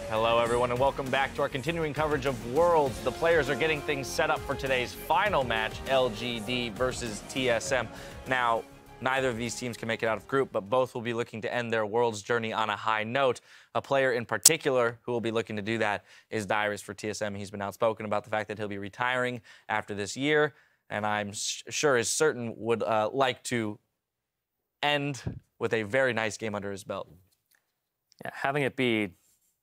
Hello, everyone, and welcome back to our continuing coverage of Worlds. The players are getting things set up for today's final match, LGD versus TSM. Now, neither of these teams can make it out of group, but both will be looking to end their Worlds journey on a high note. A player in particular who will be looking to do that is Dyrus for TSM. He's been outspoken about the fact that he'll be retiring after this year, and I'm sure is certain would like to end with a very nice game under his belt. Yeah, having it be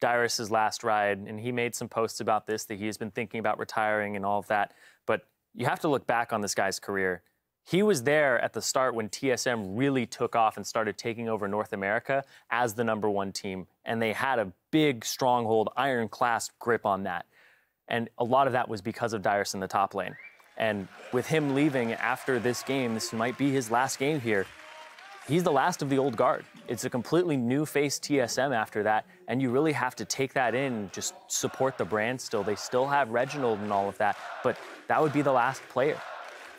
Dyrus's last ride, and he made some posts about this, that he has been thinking about retiring and all of that. But you have to look back on this guy's career. He was there at the start when TSM really took off and started taking over North America as the #1 team. And they had a big stronghold, iron-clasped grip on that. And a lot of that was because of Dyrus in the top lane. And with him leaving after this game, this might be his last game here. He's the last of the old guard. It's a completely new face TSM after that, and you really have to take that in and just support the brand still. They still have Reginald and all of that, but that would be the last player.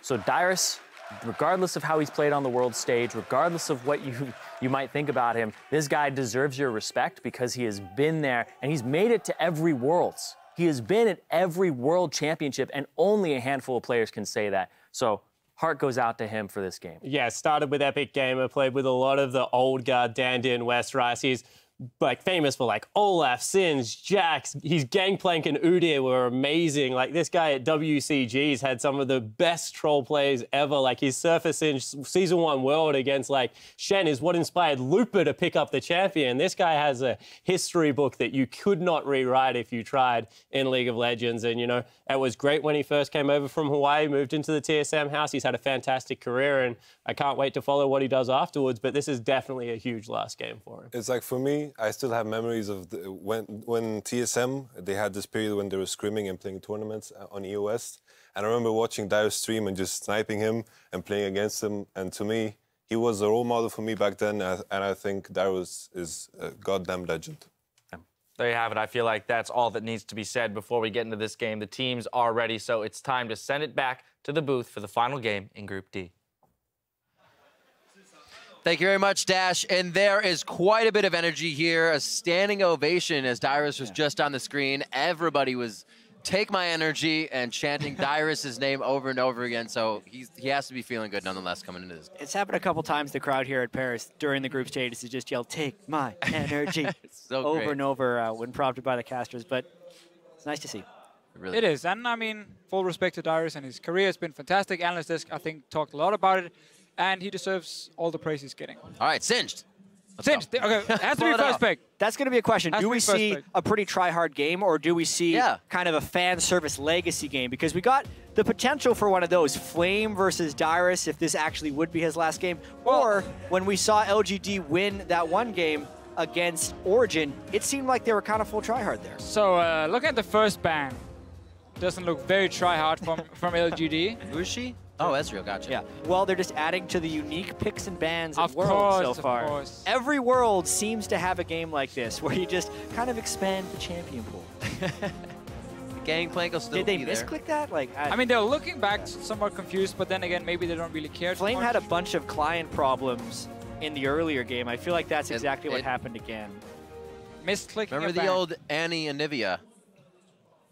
So Dyrus, regardless of how he's played on the world stage, regardless of what you might think about him, this guy deserves your respect because he has been there, and he's made it to every Worlds. He has been at every World Championship, and only a handful of players can say that. So heart goes out to him for this game. Yeah, started with Epic Gamer, played with a lot of the old guard, Dandian, West Rice. He's like famous for like Olaf, Sins, Jax. His Gangplank and Udyr were amazing. Like this guy at WCG's had some of the best troll plays ever. Like his Surface in Season 1 World against like Shen is what inspired Looper to pick up the champion. This guy has a history book that you could not rewrite if you tried in League of Legends. And, you know, it was great when he first came over from Hawaii, moved into the TSM house. He's had a fantastic career, and I can't wait to follow what he does afterwards. But this is definitely a huge last game for him. It's like, for me, I still have memories of when TSM, they had this period when they were scrimming and playing tournaments on EOS. And I remember watching Dyrus stream and just sniping him and playing against him. And to me, he was a role model for me back then. And I think Dyrus is a goddamn legend. There you have it. I feel like that's all that needs to be said before we get into this game. The teams are ready, so it's time to send it back to the booth for the final game in Group D. Thank you very much, Dash. And there is quite a bit of energy here. A standing ovation as Dyrus was just on the screen. Everybody was take my energy and chanting Dyrus's name over and over again. So he has to be feeling good nonetheless coming into this. It's happened a couple times, the crowd here at Paris during the group stages to just yell, "Take my energy," so over great. and over when prompted by the casters. But it's nice to see. Really it is. And I mean, full respect to Dyrus, and his career has been fantastic. Analyst Desk, I think, talked a lot about it. And he deserves all the praise he's getting. All right, Singed. Singed. Okay, it has to be first pick. That's going to be a question. Do we see a pretty try-hard game, or do we see kind of a fan service legacy game? Because we got the potential for one of those, Flame versus Dyrus, if this actually would be his last game. Or when we saw LGD win that one game against Origin, it seemed like they were kind of full try-hard there. So look at the first ban. Doesn't look very try-hard from LGD. Who is she? Oh, Ezreal, gotcha. Yeah, well, they're just adding to the unique picks and bans of Worlds course, so far. Of course. Every World seems to have a game like this, where you just kind of expand the champion pool. Gangplank will still be there. Did they misclick that? Like, I mean, they're looking back somewhat confused, but then again, maybe they don't really care. Flame had a bunch of client problems in the earlier game. I feel like that's exactly what happened again. Misclicking. Remember the old Annie and Nivea?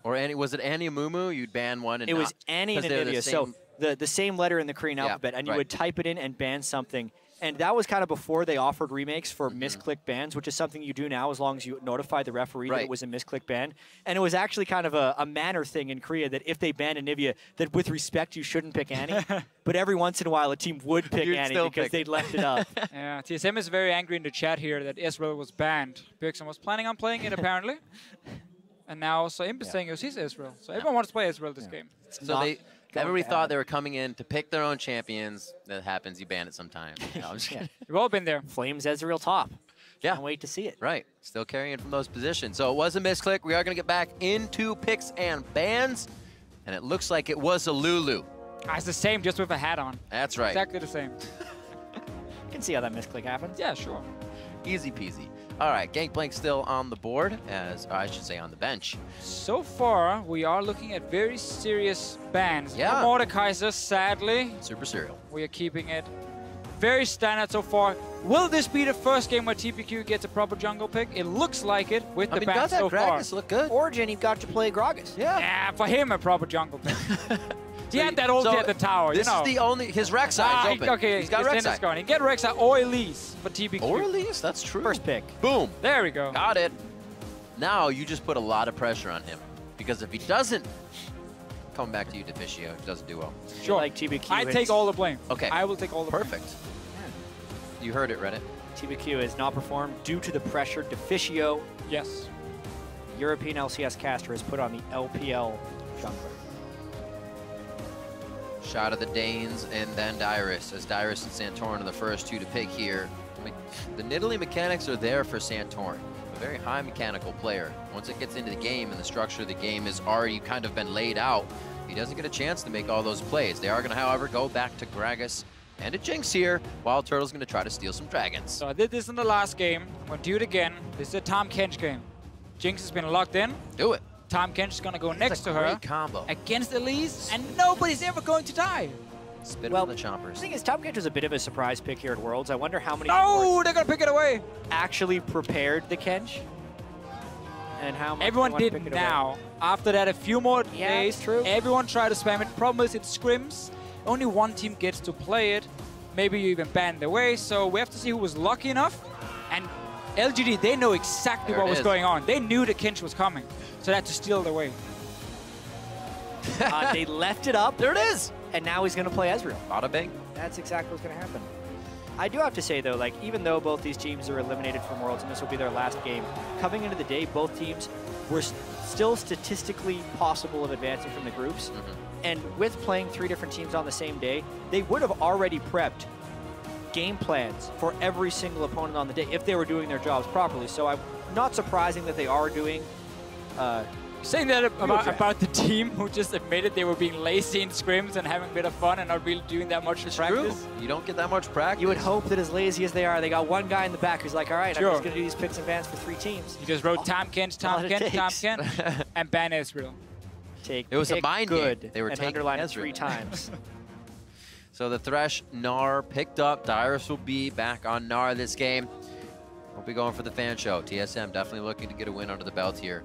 Or Annie, was it Annie and Mumu? You'd ban one and it was Annie and Nivea. So the same letter in the Korean alphabet, and you would type it in and ban something. And that was kind of before they offered remakes for misclick bans, which is something you do now as long as you notify the referee that it was a misclick ban. And it was actually kind of a manner thing in Korea that if they banned a Nivea, that with respect, you shouldn't pick Annie. But every once in a while, a team would pick Annie because they'd left it up. Yeah, TSM is very angry in the chat here that Ezreal was banned. Bjergsen was planning on playing it, apparently. And now also Imp is saying it was his Ezreal. So everyone wants to play Ezreal this game. So everybody thought they were coming in to pick their own champions. That happens. You ban it sometime. No, I'm just kidding. We've all been there. Flames Ezreal top. Yeah. Can't wait to see it. Right. Still carrying from those positions. So it was a misclick. We are going to get back into picks and bans. And it looks like it was a Lulu. It's the same, just with a hat on. That's right. Exactly the same. You can see how that misclick happens. Yeah, sure. Easy peasy. All right, Gangplank still on the board, or I should say on the bench. So far, we are looking at very serious bans. Yeah. No Mordekaiser, sadly. Super serial. We are keeping it very standard so far. Will this be the first game where TPQ gets a proper jungle pick? It looks like it with the ban so far. Gragas look good. Origin, he got to play Gragas. Yeah, for him, a proper jungle pick. He had that ulti at the tower, This you know. is the only... His Rek'Sai is open. Okay, he's got Rek'Sai. Going. He get Rek'Sai or Elise for TPQ. Or Elise, that's true. First pick. Boom. There we go. Got it. Now you just put a lot of pressure on him. Because if he doesn't... Coming back to you, Deficio. If he doesn't do well. Sure. Like TBQ. I take all the blame. Okay. I will take all the blame. Perfect. You heard it, Reddit. TBQ has not performed due to the pressure Deficio, Yes. European LCS caster, has put on the LPL jungler. Shot of the Danes and then Dyrus, as Dyrus and Santorin are the first two to pick here. The Nidalee mechanics are there for Santorin, a very high mechanical player. Once it gets into the game and the structure of the game has already kind of been laid out, he doesn't get a chance to make all those plays. They are going to, however, go back to Gragas and a Jinx here. Wild Turtle's going to try to steal some dragons. So I did this in the last game. I'm going to do it again. This is a Tahm Kench game. Jinx has been locked in. Do it. Tahm Kench is going to go next to her combo against Elise, and nobody's ever going to die. Spit Well, on the chompers. The thing is, Tahm Kench was a bit of a surprise pick here at Worlds. I wonder how many No, they're going to pick it away. actually prepared the Kench. And how much Everyone they want to did pick it away. now. After that, a few more Yeah, days, it's true. everyone tried to spam it. Problem is, it scrims. Only one team gets to play it. Maybe you even ban it away. So we have to see who was lucky enough. And LGD, they know exactly what was going on. They knew the Kench was coming. So they had to steal it away. They left it up. There it is. And now he's going to play Ezreal. Bada bing. That's exactly what's going to happen. I do have to say, though, like, even though both these teams are eliminated from Worlds and this will be their last game, coming into the day, both teams were still statistically possible of advancing from the groups. And with playing 3 different teams on the same day, they would have already prepped game plans for every single opponent on the day if they were doing their jobs properly. So I'm not surprising that they are doing Saying that about the team who just admitted they were being lazy in scrims and having a bit of fun and not really doing that much practice. You don't get that much practice. You would hope that as lazy as they are, they got one guy in the back who's like, all right, I'm just going to do these picks and bans for 3 teams. He just wrote Tahm Kench, Tahm Kench, Tahm Kench, and ban Ezreal. It was a mind good game. They were and taking underlined it Ezreal. 3 times. So the Thresh Gnar picked up. Dyrus will be back on Gnar this game. We'll be going for the fan show. TSM definitely looking to get a win under the belt here.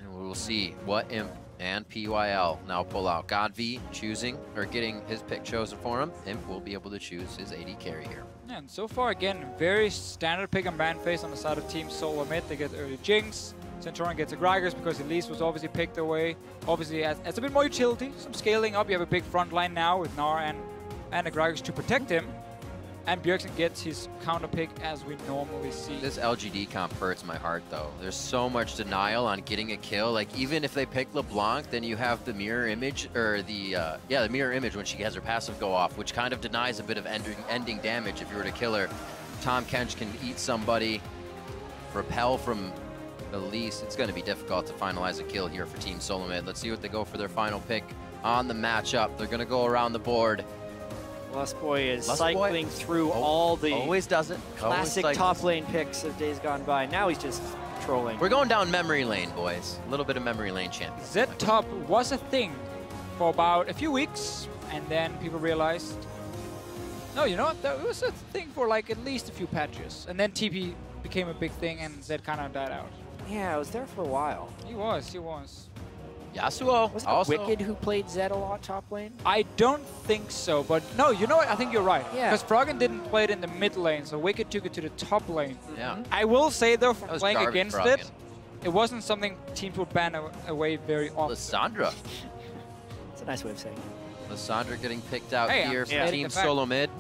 And we will see what Imp and PYL now pull out. Godv choosing, or getting his pick chosen for him. Imp will be able to choose his AD carry here. Yeah, and so far, again, very standard pick and ban phase on the side of Team Solo mid. They get early Jinx. Santorin gets a Gragas because Elise was obviously picked away. Obviously, has a bit more utility, some scaling up. You have a big front line now with Gnar and a Gragas to protect him. And Bjergsen gets his counter pick as we normally see. This LGD comp hurts my heart, though. There's so much denial on getting a kill. Like, even if they pick LeBlanc, then you have the mirror image, or the mirror image when she has her passive go off, which kind of denies a bit of ending damage if you were to kill her. Tahm Kench can eat somebody, repel from Elise. It's going to be difficult to finalize a kill here for Team Solo Mid. Let's see what they go for their final pick on the matchup. They're going to go around the board. Lustboy is cycling through all the always does it. Classic top lane picks of days gone by. Now he's just trolling. We're going down memory lane, boys. A little bit of memory lane champion. Z top was a thing for about a few weeks, and then people realized, no, you know what? That was a thing for like at least a few patches, and then TP became a big thing, and Z kind of died out. Yeah, I was there for a while. He was. Yasuo. Was it Wicked who played Zed a lot top lane? I don't think so, but no, you know what? I think you're right. Yeah. Because Froggen didn't play it in the mid lane, so Wicked took it to the top lane. Yeah. I will say, though, from playing against Froggen. it wasn't something teams would ban away very often. Lissandra. That's a nice way of saying it. Lissandra getting picked out Hey, here yeah. for Team Solo Mid.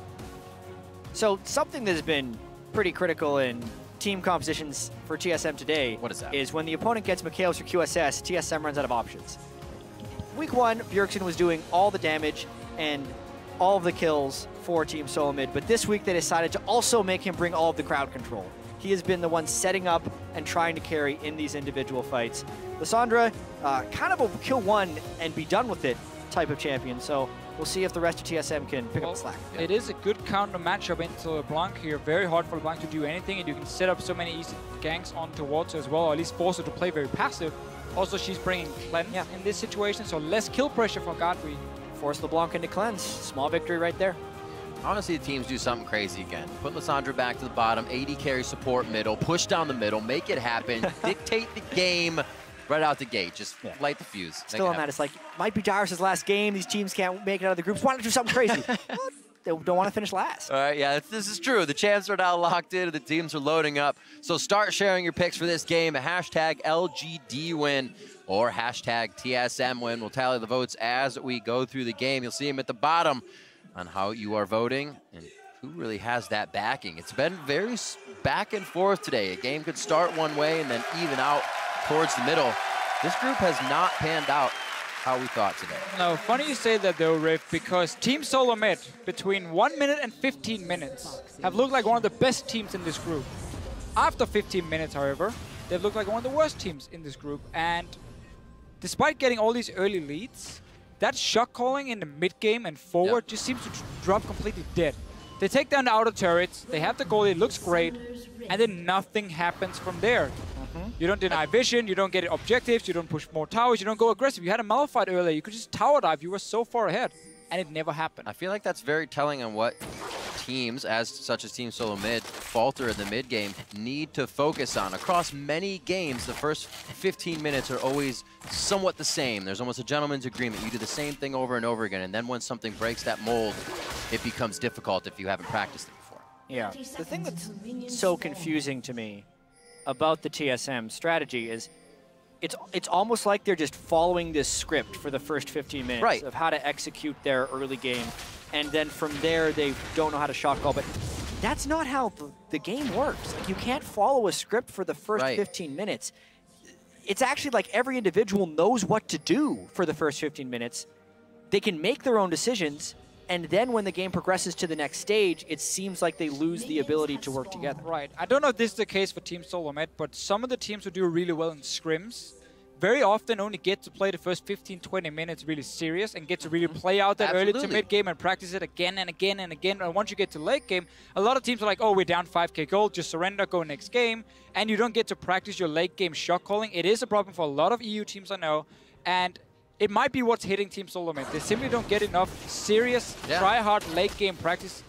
So something that's been pretty critical in team compositions for TSM today is when the opponent gets Mikhails or QSS, TSM runs out of options. Week 1, Bjergsen was doing all the damage and all of the kills for Team Solo Mid, but this week they decided to also make him bring all of the crowd control. He has been the one setting up and trying to carry in these individual fights. Lissandra, kind of a kill one and be done with it type of champion, so we'll see if the rest of TSM can pick up the slack. It is a good counter matchup into LeBlanc here. Very hard for LeBlanc to do anything, and you can set up so many easy ganks on towards her as well, or at least force her to play very passive. Also, she's bringing cleanse in this situation, so less kill pressure for Godfrey. Force LeBlanc into cleanse. Small victory right there. I want to see the teams do something crazy again. Put Lissandra back to the bottom, AD carry support middle, push down the middle, make it happen, dictate the game right out the gate. Just light the fuse. Still on that, it's like, might be Darius' last game. These teams can't make it out of the groups. Why not do something crazy? They don't want to finish last. All right, yeah, this is true. The champs are now locked in, the teams are loading up. So start sharing your picks for this game. Hashtag LGD win or hashtag TSM win. We'll tally the votes as we go through the game. You'll see them at the bottom on how you are voting and who really has that backing. It's been very back and forth today. A game could start one way and then even out towards the middle. This group has not panned out how we thought today. No, funny you say that though, Riff, because Team Solo Mid, between 1 minute and 15 minutes, have looked like one of the best teams in this group. After 15 minutes, however, they've looked like one of the worst teams in this group. And despite getting all these early leads, that shot calling in the mid game and forward just seems to drop completely dead. They take down the outer turrets, they have the goal, it looks great, and then nothing happens from there. You don't deny vision, you don't get objectives, you don't push more towers, you don't go aggressive. You had a Malphite earlier, you could just tower dive, you were so far ahead, and it never happened. I feel like that's very telling on what teams, such as Team Solo Mid, falter in the mid game, need to focus on. Across many games, the first 15 minutes are always somewhat the same. There's almost a gentleman's agreement. You do the same thing over and over again, and then when something breaks that mold, it becomes difficult if you haven't practiced it before. Yeah, the thing that's so confusing to me about the TSM strategy is it's almost like they're just following this script for the first 15 minutes of how to execute their early game, and then from there they don't know how to shot call. But that's not how the game works. Like, you can't follow a script for the first 15 minutes. It's actually like every individual knows what to do for the first 15 minutes. They can make their own decisions, and then when the game progresses to the next stage, it seems like they lose the ability to work together. Right. I don't know if this is the case for Team Solo Mid, but some of the teams who do really well in scrims very often only get to play the first 15-20 minutes really serious and get to really play out that early to mid game and practice it again and again and again. And once you get to late game, a lot of teams are like, oh, we're down 5k gold, just surrender, go next game. And you don't get to practice your late game shot calling. It is a problem for a lot of EU teams, I know. And it might be what's hitting Team Solo Mid. They simply don't get enough serious, try-hard late-game practice.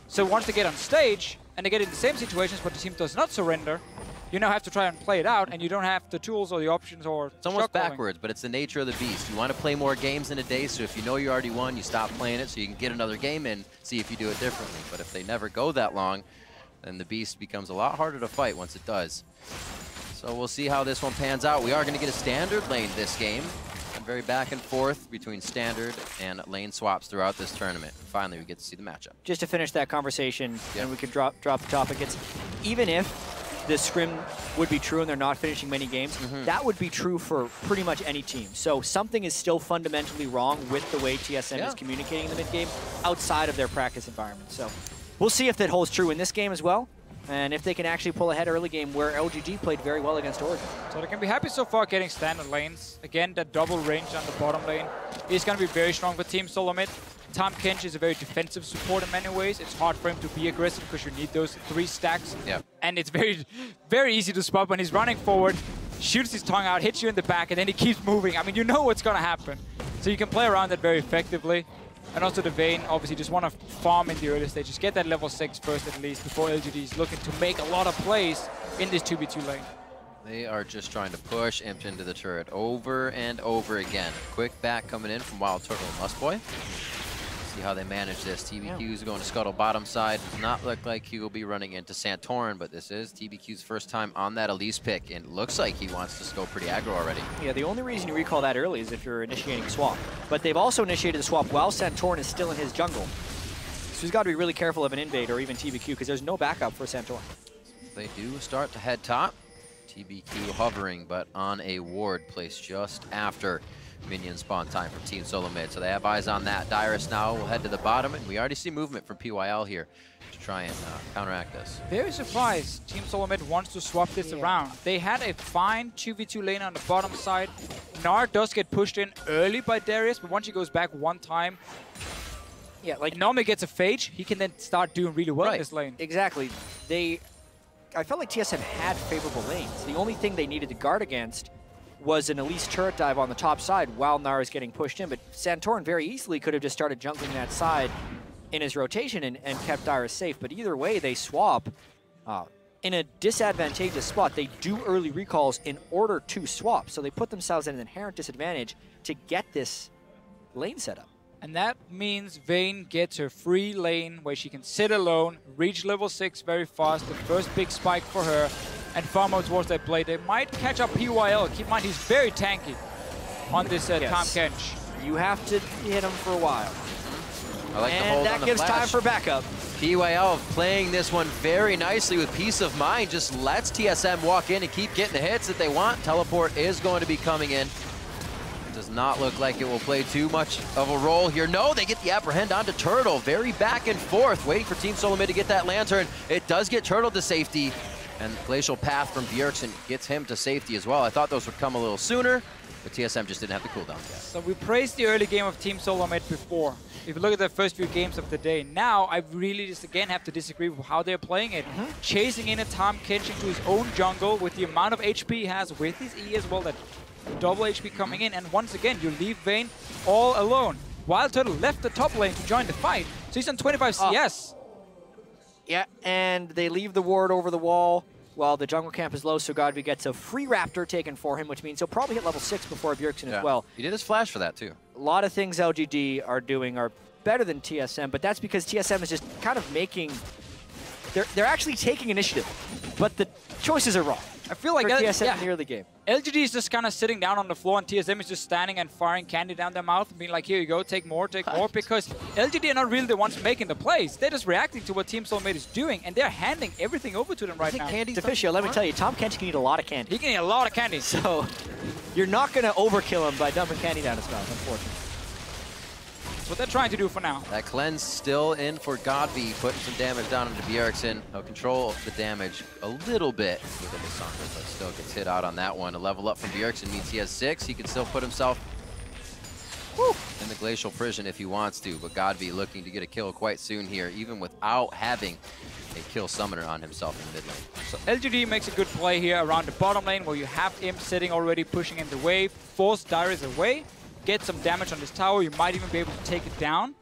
So once they get on stage, and they get in the same situations, but the team does not surrender, you now have to try and play it out, and you don't have the tools or the options or it's almost backwards, but it's the nature of the beast. You want to play more games in a day, so if you know you already won, you stop playing it so you can get another game in, see if you do it differently. But if they never go that long, then the beast becomes a lot harder to fight once it does. So we'll see how this one pans out. We are going to get a standard lane this game. Very back and forth between standard and lane swaps throughout this tournament. And finally, we get to see the matchup. Just to finish that conversation, and we can drop the topic, it's even if the scrim would be true and they're not finishing many games, that would be true for pretty much any team. So something is still fundamentally wrong with the way TSM is communicating in the mid-game outside of their practice environment. So we'll see if that holds true in this game as well, and if they can actually pull ahead early game where LGD played very well against Origin. So they can be happy so far getting standard lanes. Again, that double range on the bottom lane is going to be very strong for Team Solo Mid. Tom Kench is a very defensive support in many ways. It's hard for him to be aggressive because you need those 3 stacks. And it's very, very easy to spot when he's running forward, shoots his tongue out, hits you in the back, and then he keeps moving. I mean, you know what's going to happen. So you can play around that very effectively. And also the Vayne obviously just want to farm in the early stages, get that level 6 first at least before LGD is looking to make a lot of plays in this 2v2 lane. They are just trying to push Imp into the turret over and over again. Quick back coming in from Wild Turtle and Lustboy. See how they manage this. TBQ's going to scuttle bottom side. Does not look like he will be running into Santorin, but this is TBQ's first time on that Elise pick, and it looks like he wants to go pretty aggro already. Yeah, the only reason you recall that early is if you're initiating a swap. But they've also initiated the swap while Santorin is still in his jungle. So he's got to be really careful of an invade or even TBQ because there's no backup for Santorin. They do start to head top. TBQ hovering, but on a ward placed just after minion spawn time from Team Solo Mid. So they have eyes on that. Dyrus now will head to the bottom, and we already see movement from PYL here to try and counteract this. Very surprised Team Solo Mid wants to swap this around. They had a fine 2v2 lane on the bottom side. Gnar does get pushed in early by Darius, but once he goes back one time, like normally gets a phage, he can then start doing really well in this lane. Exactly. I felt like TSM had favorable lanes. The only thing they needed to guard against was an Elise turret dive on the top side while Gnar is getting pushed in, but Santorin very easily could have just started jungling that side in his rotation and kept Dyrus safe. But either way, they swap in a disadvantageous spot. They do early recalls in order to swap, so they put themselves at an inherent disadvantage to get this lane setup. And that means Vayne gets her free lane where she can sit alone, reach level 6 very fast, the first big spike for her, and farm out towards that blade. They might catch up PYL. Keep in mind, he's very tanky on this Tahm Kench. You have to hit him for a while. I like the hold and on that the gives flash. time for backup. PYL playing this one very nicely with peace of mind. Just lets TSM walk in and keep getting the hits that they want. Teleport is going to be coming in. Does not look like it will play too much of a role here. No, they get the apprehend onto Turtle. Very back and forth, waiting for Team Solomid to get that lantern. It does get Turtle to safety, and Glacial Path from Bjergsen gets him to safety as well. I thought those would come a little sooner, but TSM just didn't have the cooldown yet. So we praised the early game of Team Solomid before. If you look at the first few games of the day, now I really just again have to disagree with how they're playing it. Chasing in a Tahm Kench into his own jungle with the amount of HP he has with his E as well, that double HP coming in, and once again you leave Vayne all alone. Wild Turtle left the top lane to join the fight, so he's on 25 CS. Yeah, and they leave the ward over the wall while the jungle camp is low, so Godby gets a free Raptor taken for him, which means he'll probably hit level 6 before Bjergsen as well. He did his flash for that too. A lot of things LGD are doing are better than TSM, but that's because TSM is just kind of making... They're actually taking initiative, but the choices are wrong. I feel like TSM in the early game. LGD is just kind of sitting down on the floor, and TSM is just standing and firing candy down their mouth, being like, here you go, take more, because LGD are not really the ones making the plays. They're just reacting to what Team Solomid is doing, and they're handing everything over to them right now. Deficio, let me tell you, Tahm Kench can eat a lot of candy. He can eat a lot of candy. So you're not going to overkill him by dumping candy down his mouth, unfortunately. That's what they're trying to do for now. That cleanse still in for Godby, putting some damage down into Bjergsen. He'll control the damage a little bit with the Lissandra, but still gets hit out on that one. A level up from Bjergsen means he has 6. He can still put himself in the Glacial Prison if he wants to, but Godby looking to get a kill quite soon here, even without having a kill summoner on himself in the mid lane. So LGD makes a good play here around the bottom lane where you have him sitting already, pushing in the wave, force Dyrus away, get some damage on this tower. You might even be able to take it down.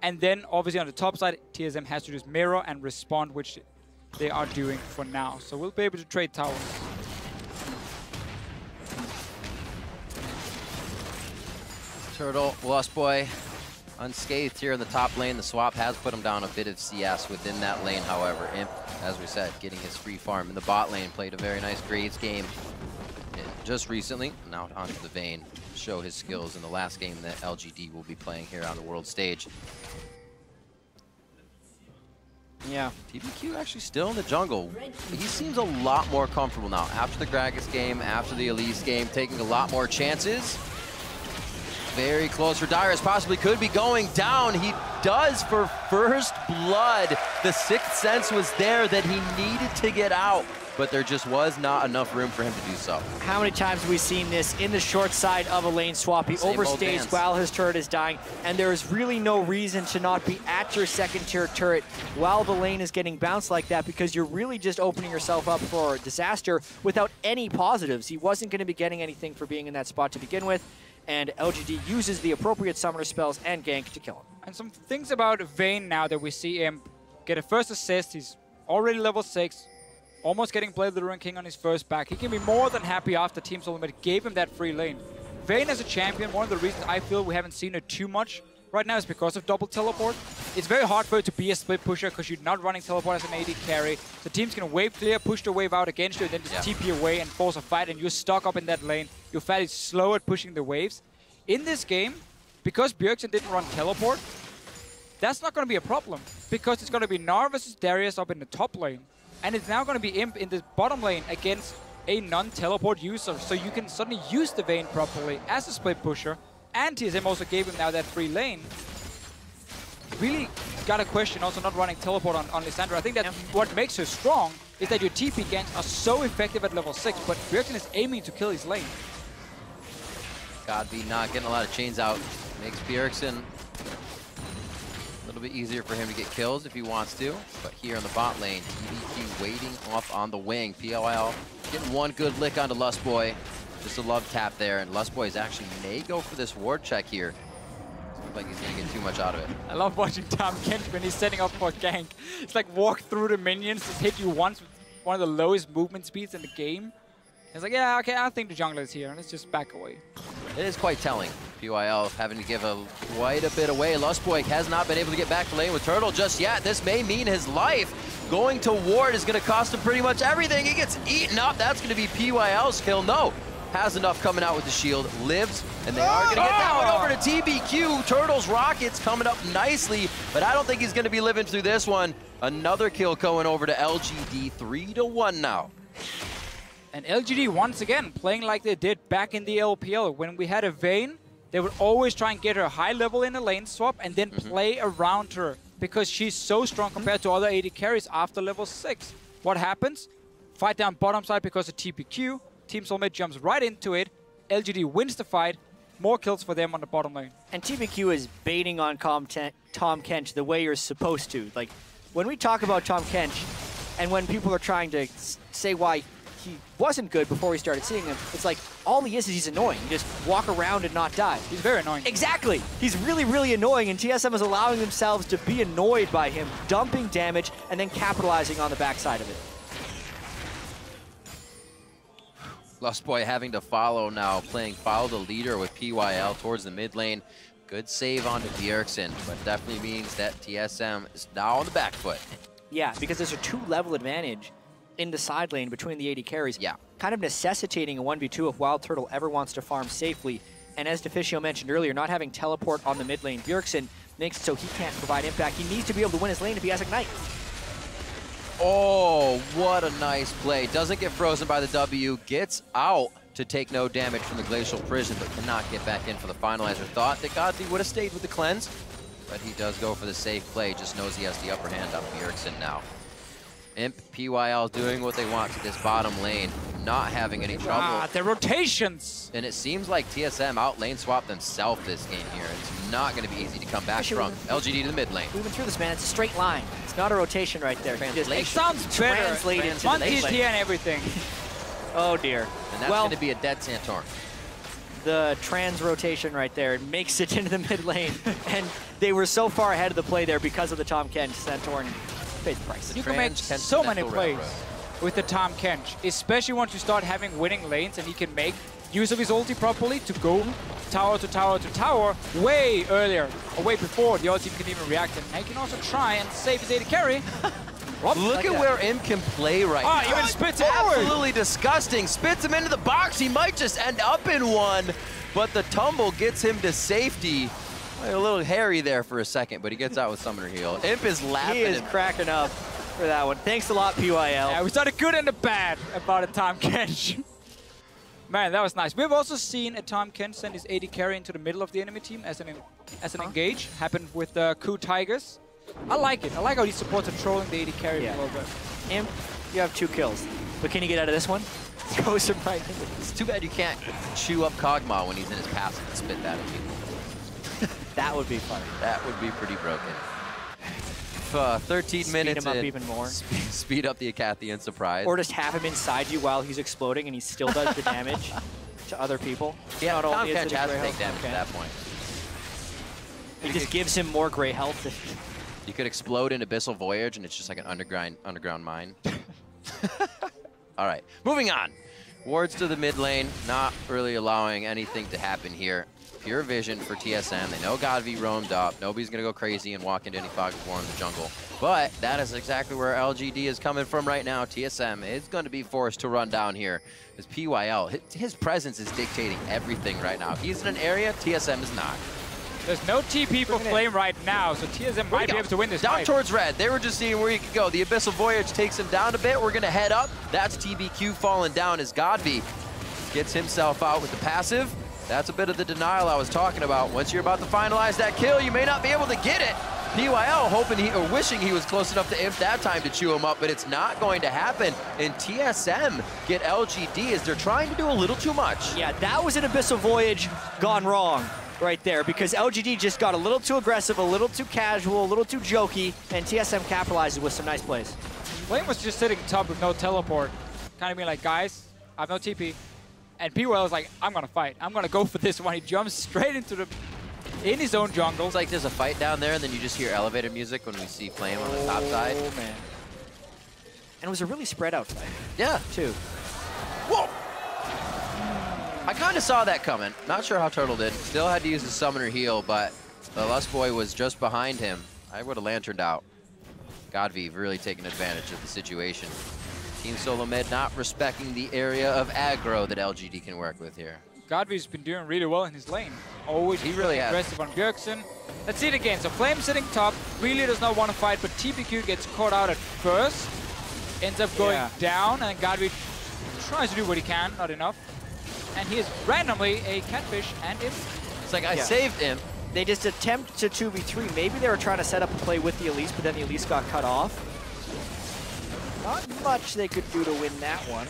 And then obviously on the top side, TSM has to just mirror and respond, which they are doing for now. So we'll be able to trade towers. Turtle, Lost Boy, unscathed here in the top lane. The swap has put him down a bit of CS within that lane, however. Imp, as we said, getting his free farm in the bot lane, played a very nice Graves game just recently. Now onto the Vayne, show his skills in the last game that LGD will be playing here on the world stage. Yeah. TBQ actually still in the jungle. He seems a lot more comfortable now. After the Gragas game, after the Elise game, taking a lot more chances. Very close for Dyrus, possibly could be going down. He does for first blood. The sixth sense was there that he needed to get out, but there just was not enough room for him to do so. How many times have we seen this in the short side of a lane swap? He overstays while his turret is dying, and there is really no reason to not be at your second tier turret while the lane is getting bounced like that, because you're really just opening yourself up for disaster without any positives. He wasn't going to be getting anything for being in that spot to begin with, and LGD uses the appropriate summoner spells and gank to kill him. And some things about Vayne now that we see him get a first assist. He's already level 6. Almost getting Blade of the Ruined King on his first back. He can be more than happy after Team Solomid gave him that free lane. Vayne as a champion, one of the reasons I feel we haven't seen it too much right now is because of double teleport. It's very hard for it to be a split pusher because you're not running teleport as an AD carry. The team's gonna wave clear, push the wave out against you, and then just TP away and force a fight, and you're stuck up in that lane. You're fairly slow at pushing the waves. In this game, because Bjergsen didn't run teleport, that's not gonna be a problem because it's gonna be Gnar versus Darius up in the top lane. And it's now going to be Imp in the bottom lane against a non-teleport user. So you can suddenly use the Vayne properly as a split pusher. And TSM also gave him now that free lane. Really got a question also not running teleport on Lissandra. I think that what makes her strong is that your TP ganks are so effective at level 6, but Bjergsen is aiming to kill his lane. Godby not getting a lot of chains out. Makes Bjergsen a little bit easier for him to get kills if he wants to, but here on the bot lane, TBQ waiting off on the wing. PLL getting one good lick onto Lustboy. Just a love tap there, and Lustboy actually may go for this ward check here. look like he's going to get too much out of it. I love watching Tom Kench when he's setting up for a gank. It's like walk through the minions, just hit you once with one of the lowest movement speeds in the game. He's like, yeah, okay, I think the jungler is here. Let's just back away. It is quite telling. PYL having to give quite a bit away. Lustboy has not been able to get back to lane with Turtle just yet. This may mean his life. Going to ward is going to cost him pretty much everything. He gets eaten up. That's going to be PYL's kill. No, has enough coming out with the shield. Lives, and they are going to get that one over to TBQ. Turtle's Rockets coming up nicely, but I don't think he's going to be living through this one. Another kill going over to LGD, 3-1 now. And LGD, once again, playing like they did back in the LPL. When we had a Vayne, they would always try and get her high level in a lane swap and then play around her because she's so strong compared to other AD carries after level 6. What happens? Fight down bottom side because of TPQ. Team Soulmate jumps right into it. LGD wins the fight. More kills for them on the bottom lane. And TPQ is baiting on Tom Kench the way you're supposed to. Like, when we talk about Tom Kench and when people are trying to say why he wasn't good before we started seeing him, it's like, all he is he's annoying. You just walk around and not die. He's very annoying. Exactly. He's really, really annoying, and TSM is allowing themselves to be annoyed by him, dumping damage, and then capitalizing on the backside of it. Lustboy having to follow now, follow the leader with PYL towards the mid lane. Good save onto Bjergsen, but definitely means that TSM is now on the back foot. Yeah, because there's a 2-level advantage in the side lane between the AD carries, kind of necessitating a 1v2 if Wild Turtle ever wants to farm safely. And as Deficio mentioned earlier, not having teleport on the mid lane, Bjergsen makes it so he can't provide impact. He needs to be able to win his lane if he has Ignite. Oh, what a nice play. Doesn't get frozen by the W, gets out to take no damage from the Glacial Prison, but cannot get back in for the finalizer. Thought that Godby would have stayed with the cleanse, but he does go for the safe play, just knows he has the upper hand on Bjergsen now. Imp, PYL doing what they want to this bottom lane, not having any trouble. The rotations! And it seems like TSM out lane swapped themselves this game here. It's not going to be easy to come back from. LGD to the mid lane. We've been through this, man. It's a straight line. It's not a rotation right there. It sounds better. Translated to Monkey and everything. Oh, dear. And that's going to be a dead Santorin. The trans rotation right there makes it into the mid lane. And they were so far ahead of the play there because of the Tom Kench. Santorin paid the price. You can make so many plays with the Tom Kench, especially once you start having winning lanes and he can make use of his ulti properly to go tower to tower to tower way earlier, or way before the other team can even react. And he can also try and save his AD carry. Look at where Imp can play right now. Even spits it forward. Absolutely disgusting. Spits him into the box. He might just end up in one, but the tumble gets him to safety. A little hairy there for a second, but he gets out with Summoner Heal. Imp is laughing. He is cracking up for that one. Thanks a lot, PYL. Yeah, we started good and the bad about a Tom Kench. Man, that was nice. We've also seen a Tom Kench send his AD carry into the middle of the enemy team as an engage. Happened with the Coup Tigers. I like it. I like how these supports are trolling the AD carry a little bit. Imp, you have 2 kills. But can you get out of this one? Throws him right in. It's too bad you can't chew up Kog'Maw when he's in his passive and spit that at people. That would be fun. That would be pretty broken. 13 minutes Speed him up even more. Speed up the Acathian surprise. Or just have him inside you while he's exploding and he still does the damage to other people. Yeah, Not Tom only Kench is it has to gray take health, damage at that point. It just gives him more gray health. You could explode in Abyssal Voyage and it's just like an underground mine. All right, moving on. Wards to the mid lane, not really allowing anything to happen here. Pure vision for TSM. They know Godby roamed up. Nobody's going to go crazy and walk into any fog of war in the jungle. But that is exactly where LGD is coming from right now. TSM is going to be forced to run down here. As PYL, his presence is dictating everything right now. If he's in an area, TSM is not. There's no TP for Flame right now, so TSM might be able to win this down fight. Towards red. They were just seeing where he could go. The Abyssal Voyage takes him down a bit. We're going to head up. That's TBQ falling down as Godby gets himself out with the passive. That's a bit of the denial I was talking about. Once you're about to finalize that kill, you may not be able to get it. PYL hoping or wishing he was close enough to Imp that time to chew him up, but it's not going to happen. And TSM get LGD as they're trying to do a little too much. Yeah, that was an Abyssal Voyage gone wrong right there because LGD just got a little too aggressive, a little too casual, a little too jokey, and TSM capitalizes with some nice plays. Flame was just sitting top with no teleport, kind of being like, guys, I have no TP. And PYL is like, I'm going to fight. I'm going to go for this one. He jumps straight into the in his own jungle. It's like there's a fight down there, and then you just hear elevator music when we see Flame on the top side. Oh, man. And it was a really spread out fight. Yeah. Too. Whoa! I kind of saw that coming. Not sure how Turtle did. Still had to use the summoner heal, but the Lust Boy was just behind him. I would have lanterned out. Godv really taking advantage of the situation. Team Solo Mid not respecting the area of aggro that LGD can work with here. Godv's been doing really well in his lane. Always he really aggressive on Bjergsen. Let's see it again. So Flame sitting top, really does not want to fight, but TBQ gets caught out at first. Ends up going down, and Godv tries to do what he can, not enough. And he is randomly a catfish and Imp. It's like, I saved him. They just attempt to 2v3. Maybe they were trying to set up a play with the Elise, but then the Elise got cut off. Not much they could do to win that one.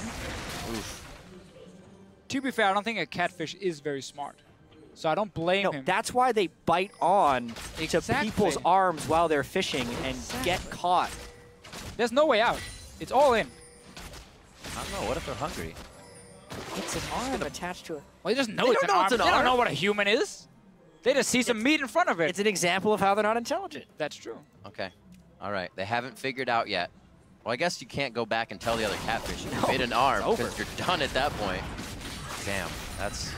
Oof. To be fair, I don't think a catfish is very smart. So I don't blame him. That's why they bite on to people's arms while they're fishing and get caught. There's no way out. It's all in. I don't know. What if they're hungry? It's an arm attached to it. Well, they just know it's an arm. They don't know what a human is. They just see some meat in front of it. It's an example of how they're not intelligent. That's true. Okay. All right. They haven't figured out yet. Well, I guess you can't go back and tell the other catfish you made an arm because you're done at that point. Damn. It's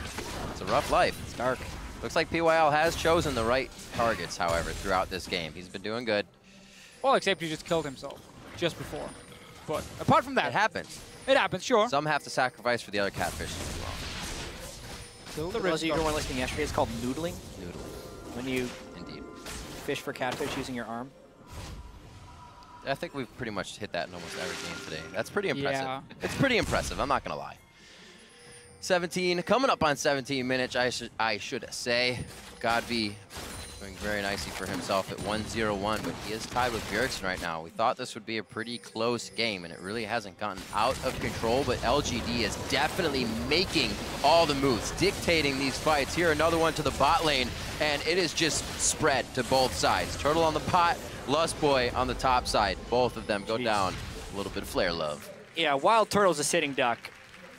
a rough life. It's dark. Looks like PYL has chosen the right targets, however, throughout this game. He's been doing good. Well, except he just killed himself just before. But apart from that. It happens. It happens, sure. Some have to sacrifice for the other catfish as well. For those of you who weren't listening yesterday, it's called noodling. Noodling. When you Indeed. fish for catfish using your arm. I think we've pretty much hit that in almost every game today. That's pretty impressive. Yeah. It's pretty impressive, I'm not going to lie. 17, coming up on 17 minutes, I should say. Godv doing very nicely for himself at 1-0-1, but he is tied with Bjergsen right now. We thought this would be a pretty close game, and it really hasn't gotten out of control, but LGD is definitely making all the moves, dictating these fights. Here, another one to the bot lane, and it is just spread to both sides. Turtle on the pot, Lust Boy on the top side. Both of them go down. A little bit of flare love. Yeah, Wild Turtle's a sitting duck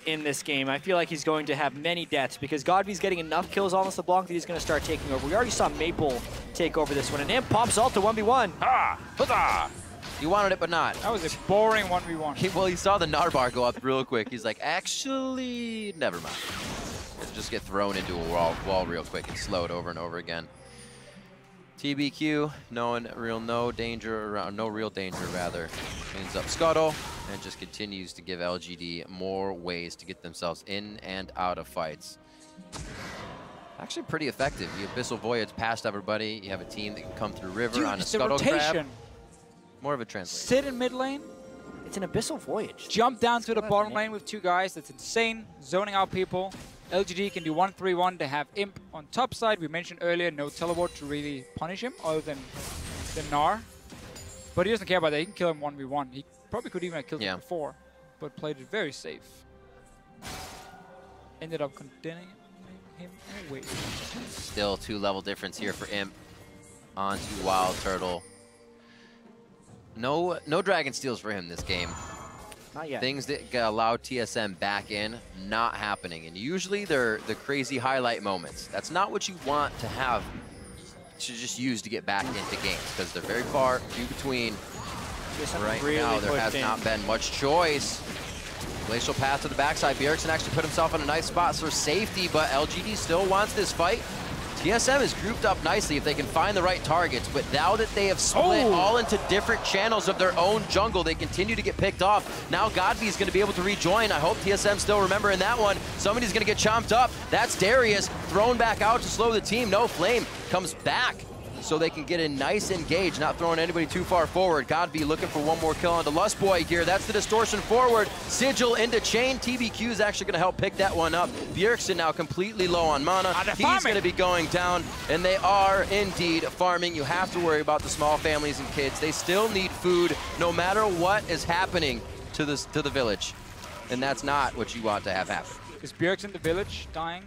in this game. I feel like he's going to have many deaths because Godv's getting enough kills on this LeBlanc that he's going to start taking over. We already saw Maple take over this one, and Imp pops ult to 1v1. Ha! Huzzah! You wanted it, but not. That was a boring 1v1. Well, he saw the Narbar go up real quick. He's like, actually, never mind. Let's just get thrown into a wall real quick and slowed over and over again. TBQ, no real danger, rather. Cleans up Scuttle and just continues to give LGD more ways to get themselves in and out of fights. Actually pretty effective. You Abyssal Voyage past everybody. You have a team that can come through river on a Scuttle Crab. More of a translation. Sit in mid lane. It's an Abyssal Voyage. Jump down to the bottom lane with 2 guys. That's insane. Zoning out people. LGD can do 1-3-1 to have Imp on top side. We mentioned earlier no teleport to really punish him other than Gnar. But he doesn't care about that. He can kill him 1v1. He probably could even have killed him before, but played it very safe. Ended up condemning him anyway. Still 2-level difference here for Imp onto Wild Turtle. No Dragon Steals for him this game. Not yet. Things that allow TSM back in, not happening. And usually they're the crazy highlight moments. That's not what you want to have to just use to get back into games because they're very far few between. Right now, there has not been much choice. Glacial path to the backside. Bjergsen actually put himself in a nice spot for safety, but LGD still wants this fight. TSM is grouped up nicely if they can find the right targets, but now that they have split all into different channels of their own jungle, they continue to get picked off. Now Godv is going to be able to rejoin. I hope TSM still remembering that one. Somebody's going to get chomped up. That's Darius thrown back out to slow the team. No, Flame comes back so they can get a nice engage, not throwing anybody too far forward. Godv looking for one more kill onto Lust Boy here. That's the distortion forward. Sigil into chain. TBQ is actually going to help pick that one up. Bjergsen now completely low on mana. He's going to be going down, and they are indeed farming. You have to worry about the small families and kids. They still need food no matter what is happening to the village, and that's not what you want to have happen. Is Bjergsen the village dying?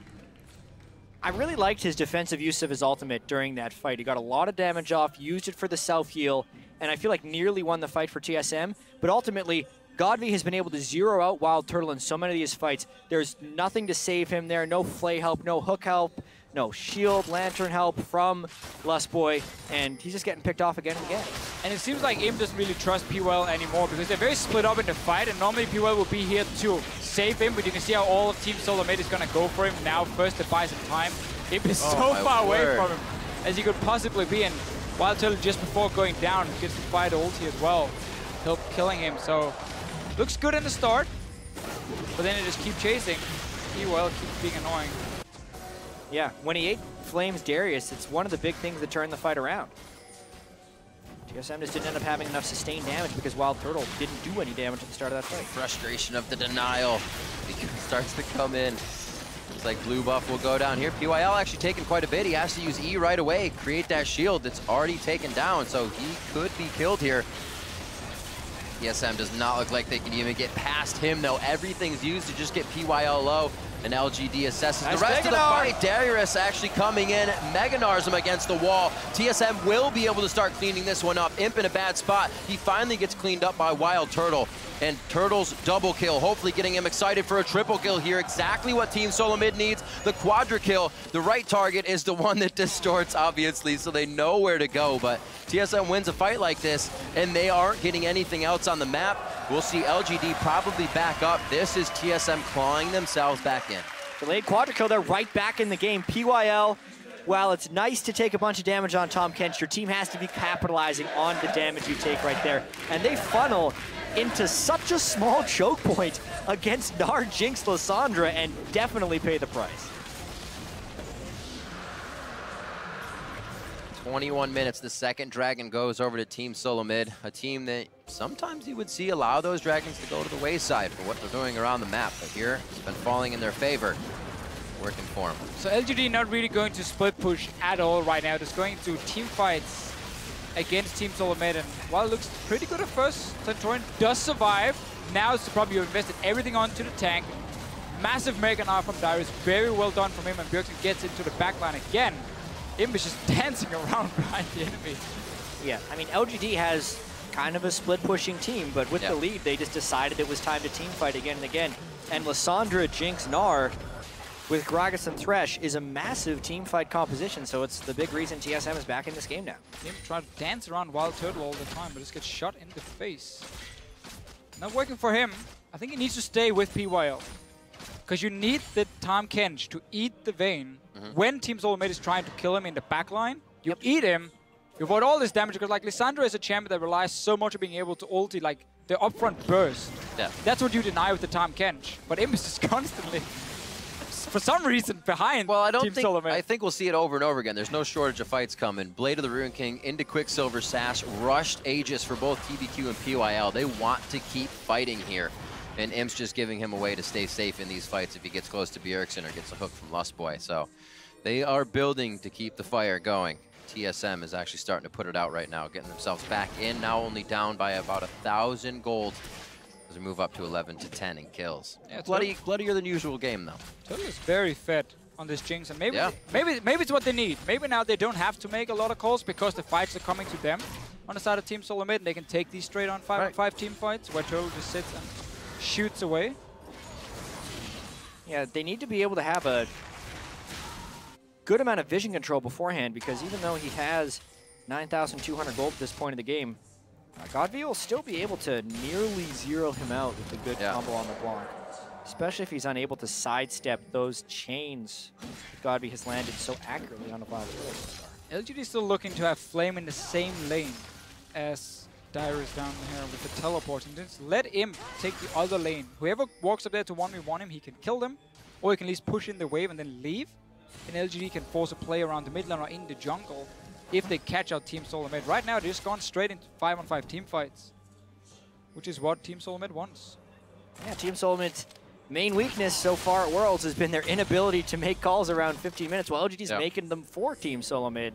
I really liked his defensive use of his ultimate during that fight. He got a lot of damage off, used it for the self-heal, and I feel like nearly won the fight for TSM. But ultimately, Godv has been able to zero out Wild Turtle in so many of these fights. There's nothing to save him there, no flay help, no hook help, No shield, lantern help from Lustboy, and he's just getting picked off again and again. And it seems like Im doesn't really trust PYL anymore because they're very split up in the fight, and normally PYL will be here to save him, but you can see how all of Team Solarmate is going to go for him now first to buy some time. Im is so far away from him as he could possibly be, and Wild Turtle just before going down gets to fight ulti as well, help killing him. So looks good in the start, but then they just keep chasing. PYL keeps being annoying. Yeah, when he ate Flames Darius, it's one of the big things that turned the fight around. TSM just didn't end up having enough sustained damage because Wild Turtle didn't do any damage at the start of that fight. Frustration of the denial starts to come in. Looks like blue buff will go down here. PYL actually taking quite a bit. He has to use E right away, create that shield that's already taken down, so he could be killed here. TSM does not look like they can even get past him, though. Everything's used to just get PYL low, and LGD assesses the rest of the fight. Darius actually coming in, Meganars him against the wall. TSM will be able to start cleaning this one up. Imp in a bad spot. He finally gets cleaned up by Wild Turtle. And Turtle's double kill, hopefully getting him excited for a triple kill here. Exactly what Team Solo Mid needs. The quadra kill. The right target is the one that distorts, obviously, so they know where to go. But TSM wins a fight like this, and they aren't getting anything else on the map. We'll see LGD probably back up. This is TSM clawing themselves back in. Delayed quadra kill, they're right back in the game. PYL, while it's nice to take a bunch of damage on Tahm Kench, your team has to be capitalizing on the damage you take right there. And they funnel into such a small choke point against Gnar, Jinx, Lissandra, and definitely pay the price. 21 minutes, the second Dragon goes over to Team Solo Mid, a team that sometimes you would see allow those Dragons to go to the wayside for what they're doing around the map, but here it's been falling in their favor, working for them. So LGD not really going to split push at all right now, just going to team fights against Team Solo Mid, and while it looks pretty good at first, Centurion does survive. Now it's the problem, you invested everything onto the tank. Massive Mega Knife from Darius, very well done from him, and Bjergsen gets into the backline again. Im is just dancing around behind the enemy. Yeah, I mean, LGD has kind of a split pushing team, but with the lead, they just decided it was time to team fight again and again. And Lissandra, Jinx, Gnar, with Gragas and Thresh is a massive team fight composition, so it's the big reason TSM is back in this game now. Im trying to dance around Wild Turtle all the time, but just gets shot in the face. Not working for him. I think he needs to stay with PYL. Because you need the Tahm Kench to eat the Vayne when Team Solo Mid is trying to kill him in the backline. You eat him, you avoid all this damage, because like Lissandra is a champion that relies so much on being able to ulti, like the upfront burst. Yeah. That's what you deny with the Tahm Kench. But Im is just constantly, for some reason, behind Team Solo Mid. I think we'll see it over and over again. There's no shortage of fights coming. Blade of the Ruin King into Quicksilver Sash, rushed Aegis for both TBQ and PYL. They want to keep fighting here. And Imp's just giving him a way to stay safe in these fights if he gets close to Bjergsen or gets a hook from Lustboy. So they are building to keep the fire going. TSM is actually starting to put it out right now, getting themselves back in, now only down by about 1,000 gold as we move up to 11 to 10 in kills. Yeah, bloodier than usual game, though. Turtle is very fed on this Jinx, and maybe it's what they need. Maybe now they don't have to make a lot of calls because the fights are coming to them on the side of Team Solo Mid, and they can take these straight on 5-on-5 team fights where Turtle just sits and shoots away. Yeah, they need to be able to have a good amount of vision control beforehand, because even though he has 9,200 gold at this point in the game, Godv will still be able to nearly zero him out with a good combo on the block. Especially if he's unable to sidestep those chains that Godv has landed so accurately on the Wild Turtle. LGD is still looking to have Flame in the same lane as Darius down here with the teleport, and just let him take the other lane. Whoever walks up there to 1v1 him, he can kill them, or he can at least push in the wave and then leave. And LGD can force a play around the mid lane or in the jungle if they catch out Team Solo Mid. Right now, they're just gone straight into 5-on-5 team fights, which is what Team Solo Mid wants. Yeah, Team Solo Mid's main weakness so far at Worlds has been their inability to make calls around 15 minutes, while LGD's making them for Team Solo Mid.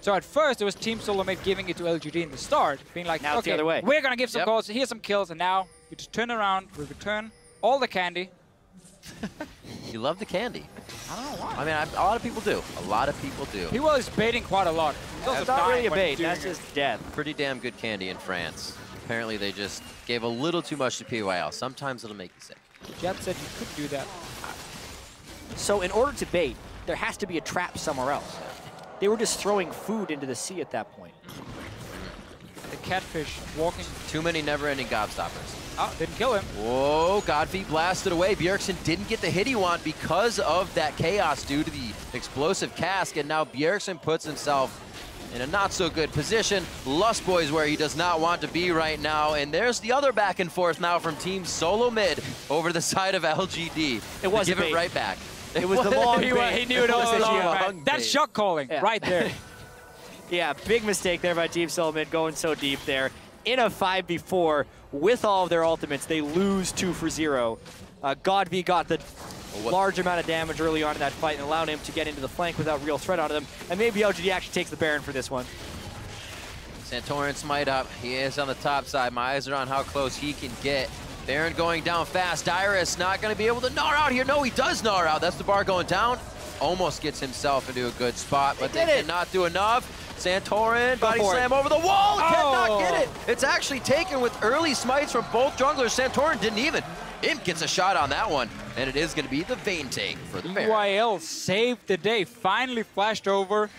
So at first, it was Team Solo Mid giving it to LGD in the start, being like, now okay, the other way. We're going to give some calls, here's some kills, and now we just turn around, we return all the candy. You love the candy. I don't know why. I mean, a lot of people do. A lot of people do. He was baiting quite a lot. That's not really a bait, that's just death. Pretty damn good candy in France. Apparently, they just gave a little too much to PYL. Sometimes it'll make you sick. Jab said you could do that. So in order to bait, there has to be a trap somewhere else. They were just throwing food into the sea at that point. The catfish walking. Too many never-ending gobstoppers. Oh, didn't kill him. Whoa, Godfrey blasted away. Bjergsen didn't get the hit he wanted because of that chaos due to the explosive cask, and now Bjergsen puts himself in a not-so-good position. Lustboy's where he does not want to be right now, and there's the other back and forth now from Team Solo Mid over the side of LGD. It was give it right back. It was the long bait. He knew it all along. That's bait. shot calling right there. Yeah, big mistake there by Team Solo Mid going so deep there. In a 5v4 with all of their ultimates, they lose 2 for 0. Godv got the large amount of damage early on in that fight and allowed him to get into the flank without real threat onto them. And maybe LGD actually takes the Baron for this one. Santorin smite up. He is on the top side. My eyes are on how close he can get. Baron going down fast. Dyrus not going to be able to gnaw out here. No, he does gnaw out. That's the bar going down. Almost gets himself into a good spot, but they cannot do enough. Santorin, body slam over the wall, cannot get it. It's actually taken with early smites from both junglers. Santorin didn't even. Imp gets a shot on that one, and it is going to be the Vayne take for the Baron. EYL saved the day, finally flashed over,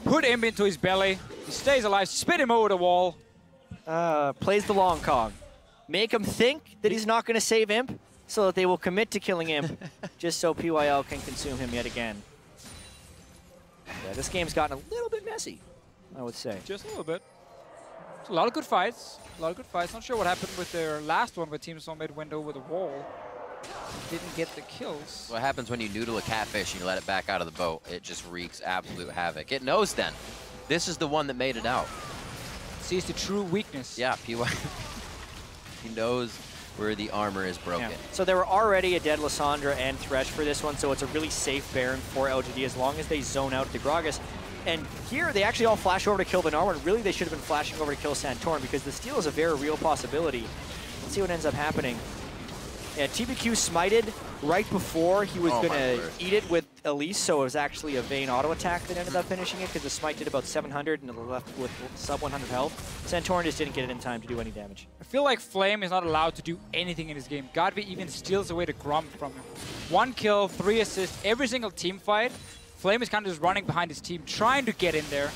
put Imp into his belly, he stays alive, spit him over the wall. Plays the long Kong. Make him think that he's not going to save Imp, so that they will commit to killing Imp, just so PYL can consume him yet again. Yeah, this game's gotten a little bit messy, I would say. Just a little bit. It's a lot of good fights. A lot of good fights. Not sure what happened with their last one where Team Soulmate went over the wall. Didn't get the kills. What happens when you noodle a catfish and you let it back out of the boat? It just wreaks absolute havoc. It knows then. This is the one that made it out. Sees the true weakness. Yeah, PY. He knows where the armor is broken. Yeah. So there were already a dead Lissandra and Thresh for this one, so it's a really safe Baron for LGD as long as they zone out the Gragas. And here they actually all flash over to kill Benarm, and really they should have been flashing over to kill Santorin because the steal is a very real possibility. Let's see what ends up happening. Yeah, TBQ smited right before he was going to eat it with Elise, so it was actually a Vayne auto attack that ended up finishing it because the smite did about 700 and it left with sub 100 health. Santorin just didn't get it in time to do any damage. I feel like Flame is not allowed to do anything in this game. Godv even steals away the Grump from him. 1 kill, 3 assists, every single team fight. Flame is kind of just running behind his team, trying to get in there,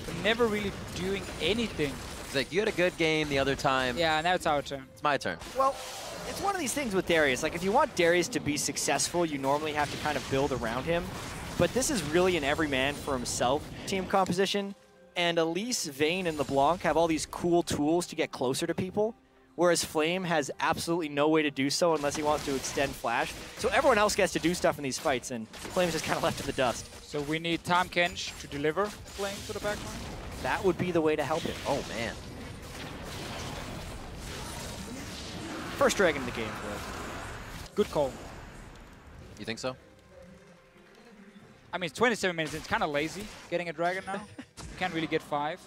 but never really doing anything. It's like, you had a good game the other time. Yeah, now it's our turn. It's my turn. Well, it's one of these things with Darius. Like, if you want Darius to be successful, you normally have to kind of build around him. But this is really an every man for himself team composition. And Elise, Vayne, and LeBlanc have all these cool tools to get closer to people, whereas Flame has absolutely no way to do so unless he wants to extend Flash. So everyone else gets to do stuff in these fights, and Flame's just kind of left in the dust. So we need Tahm Kench to deliver Flame to the backline? That would be the way to help it. Oh, man. First dragon in the game, bro. Good call. You think so? I mean, it's 27 minutes. It's kind of lazy getting a dragon now. You can't really get 5.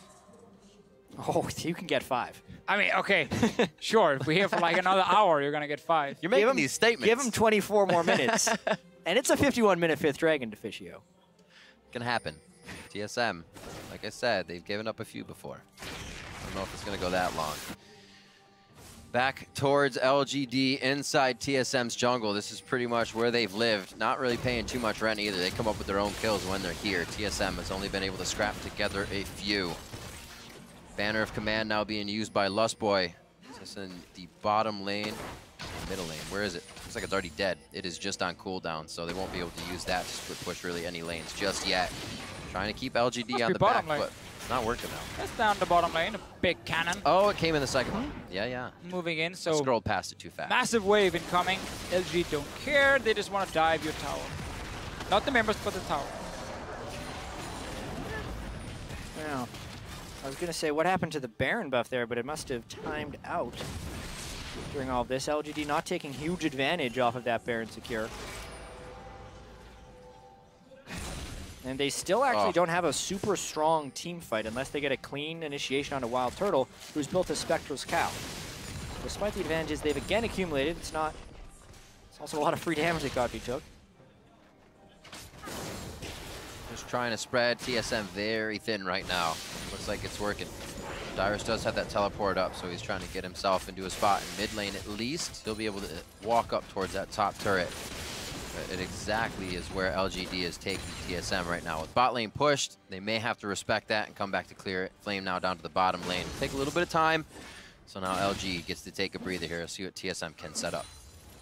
Oh, you can get 5. I mean, okay, sure. If we're here for like another hour, you're going to get 5. You're making these statements. Give him 24 more minutes. And it's a 51-minute 5th dragon to Fischio. Can happen. TSM, like I said, they've given up a few before. I don't know if it's going to go that long. Back towards LGD inside TSM's jungle. This is pretty much where they've lived. Not really paying too much rent either. They come up with their own kills when they're here. TSM has only been able to scrap together a few. Banner of Command now being used by Lustboy. Just in the bottom lane, middle lane. Where is it? Looks like it's already dead. It is just on cooldown, so they won't be able to use that to push really any lanes just yet. Trying to keep LGD on the back foot. Not working out. That's down the bottom lane, a big cannon. Oh, it came in the second one. Yeah. Moving in, so... I scrolled past it too fast. Massive wave incoming. LG don't care, they just want to dive your tower. Not the members, but the tower. Wow. I was going to say, what happened to the Baron buff there, but it must have timed out during all of this. LGD not taking huge advantage off of that Baron secure. And they still actually don't have a super strong team fight unless they get a clean initiation on a Wild Turtle, who's built a Spectral's Cow. Despite the advantages they've again accumulated, it's also a lot of free damage that Godby took. Just trying to spread TSM very thin right now. Looks like it's working. Dyrus does have that teleport up, so he's trying to get himself into a spot in mid lane at least. He'll be able to walk up towards that top turret. It exactly is where LGD is taking TSM right now. With bot lane pushed, they may have to respect that and come back to clear it. Flame now down to the bottom lane. Take a little bit of time. So now LG gets to take a breather here. See what TSM can set up.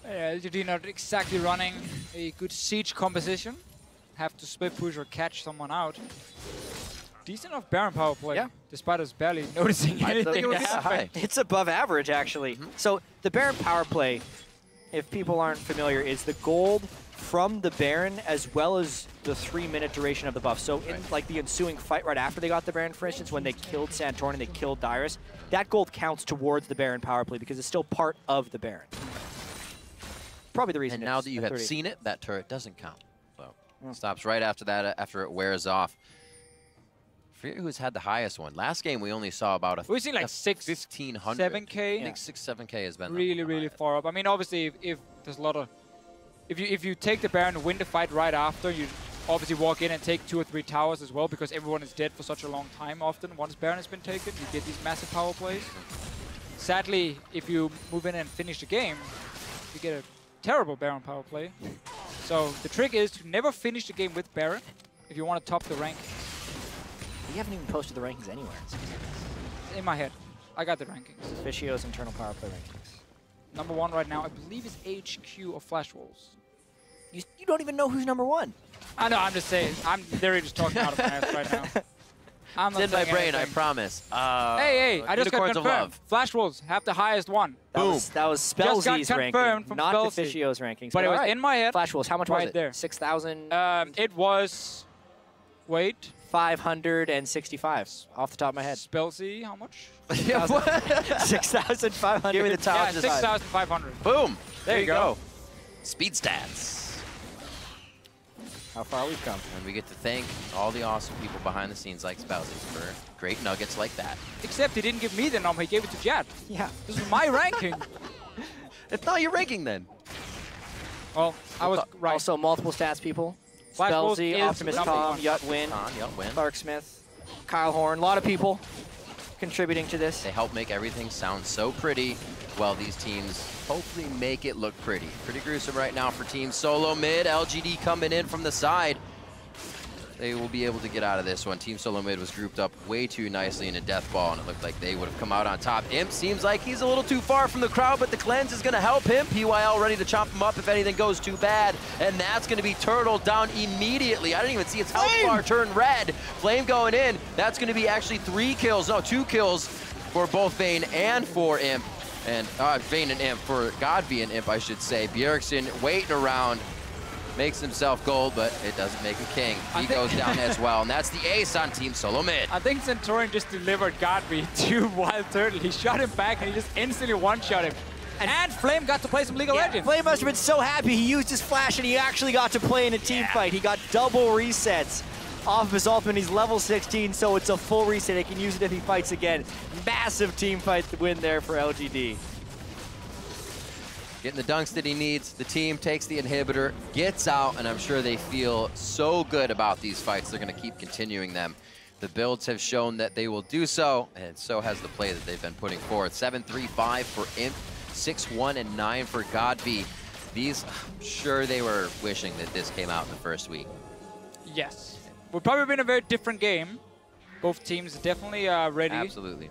LGD not exactly running a good siege composition. Have to split push or catch someone out. Decent enough Baron power play, despite us barely noticing anything. It's above average, actually. So the Baron power play, if people aren't familiar, is the gold from the Baron as well as the 3-minute duration of the buff. So in like the ensuing fight right after they got the Baron, for instance, when they killed Santorin and they killed Dyrus, that gold counts towards the Baron power play because it's still part of the Baron. Probably the reason. And now that you have seen it, that turret doesn't count. So stops right after that, after it wears off. I forget who's had the highest one. Last game we only saw about we've seen like 1,500. 7K. I think 7K has been really far up. I mean, obviously, if there's a lot of, if you take the Baron and win the fight right after, you obviously walk in and take 2 or 3 towers as well because everyone is dead for such a long time. Often, once Baron has been taken, you get these massive power plays. Sadly, if you move in and finish the game, you get a terrible Baron power play. So the trick is to never finish the game with Baron if you want to top the rank. We haven't even posted the rankings anywhere. In my head. I got the rankings. Officio's internal power play rankings. #1 right now, I believe, is HQ of Flash Wolves. You don't even know who's #1. I know, I'm just saying. I'm literally just talking out of my ass right now. I'm not in my brain, anything. I promise. Hey, I just got confirmed. Flash Wolves have the highest one. That was Spellsy's ranking, not Officio's rankings. But it was in my head. Flash Wolves, how much was it? There. 6,000? It was, wait. 565 off the top of my head. Spellsy, how much? 6,500. Give me the top. Yeah, 6,500. Boom. There you go. Speed stats. How far we've come. And we get to thank all the awesome people behind the scenes like Spellsy for great nuggets like that. Except he didn't give me the number, he gave it to Jad. Yeah. This is my ranking. It's not your ranking then. Well, I was right. Also, multiple stats people. Spellsy, Optimus Tom, Yut Win, Clark Smith, Kyle Horn, a lot of people contributing to this. They help make everything sound so pretty while these teams hopefully make it look pretty. Pretty gruesome right now for Team Solo Mid. LGD coming in from the side. They will be able to get out of this one. Team Solo Mid was grouped up way too nicely in a death ball, and it looked like they would have come out on top. Imp seems like he's a little too far from the crowd, but the cleanse is going to help him. PYL ready to chop him up if anything goes too bad, and that's going to be turtled down immediately. I didn't even see its health bar turn red. Flame going in. That's going to be actually 2 kills for both Vayne and for Imp. And Vayne and Imp, for Godby and Imp, I should say. Bjergsen waiting around. Makes himself gold, but it doesn't make him king. He goes down as well, and that's the ace on Team Solo Mid. I think Santorin just delivered Godby to Wild Turtle. He shot him back, and he just instantly one-shot him. And Flame got to play some League of Legends. Flame must have been so happy he used his flash, and he actually got to play in a team fight. He got double resets off of his ultimate. He's level 16, so it's a full reset. He can use it if he fights again. Massive team fight win there for LGD. Getting the dunks that he needs. The team takes the inhibitor, gets out, and I'm sure they feel so good about these fights. They're going to keep continuing them. The builds have shown that they will do so, and so has the play that they've been putting forward. 7-3-5 for Imp, 6-1 and 9 for Godby. These, I'm sure they were wishing that this came out in the first week. Yes. Would probably been a very different game. Both teams definitely ready. Absolutely.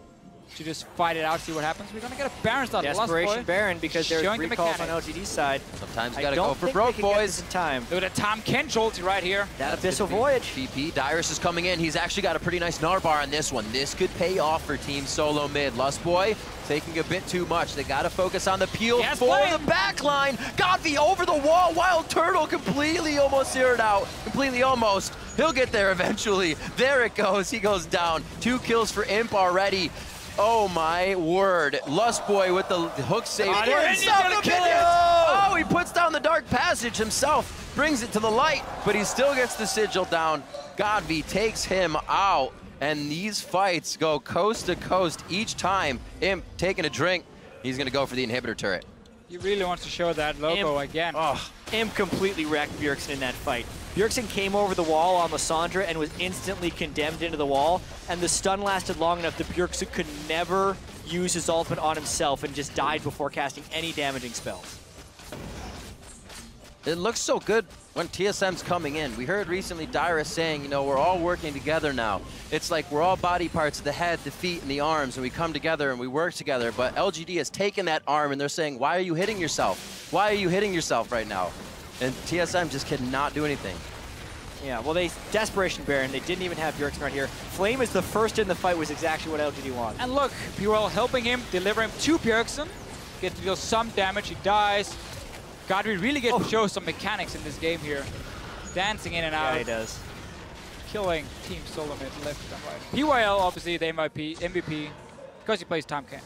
To just fight it out, see what happens. We're going to get a Baron start. Desperation Baron, because there's recalls on LGD's side. Sometimes you got to go for broke, boys. Time. Look at Tom Kench ulti right here. That Abyssal Voyage. VP, Dyrus is coming in. He's actually got a pretty nice Narbar on this one. This could pay off for Team Solo Mid. Lustboy taking a bit too much. They got to focus on the peel for the backline. Godby over the wall. Wild Turtle completely almost zeroed out. Completely almost. He'll get there eventually. There it goes. He goes down. 2 kills for Imp already. Oh my word. Lustboy with the hook save. Oh, he puts down the Dark Passage himself, brings it to the light, but he still gets the sigil down. Godby takes him out, and these fights go coast to coast each time. Imp taking a drink. He's going to go for the inhibitor turret. He really wants to show that logo again. Oh, Imp completely wrecked Bjergsen in that fight. Bjergsen came over the wall on Lissandra and was instantly condemned into the wall, and the stun lasted long enough that Bjergsen could never use his ultimate on himself and just died before casting any damaging spells. It looks so good when TSM's coming in. We heard recently Dyrus saying, you know, we're all working together now. It's like we're all body parts of the head, the feet, and the arms, and we come together and we work together. But LGD has taken that arm and they're saying, why are you hitting yourself? Why are you hitting yourself right now? And TSM just cannot do anything. Yeah, well, they Desperation Baron. They didn't even have Bjergsen right here. Flame is the first in the fight was exactly what LGD wanted. And look, PYL helping him, delivering to Bjergsen. Get to deal some damage, he dies. Godry really gets to show some mechanics in this game here. Dancing in and out. Yeah, he does. Killing Team Solo mid left and right. PYL, obviously, the MVP because he plays Tom Kench.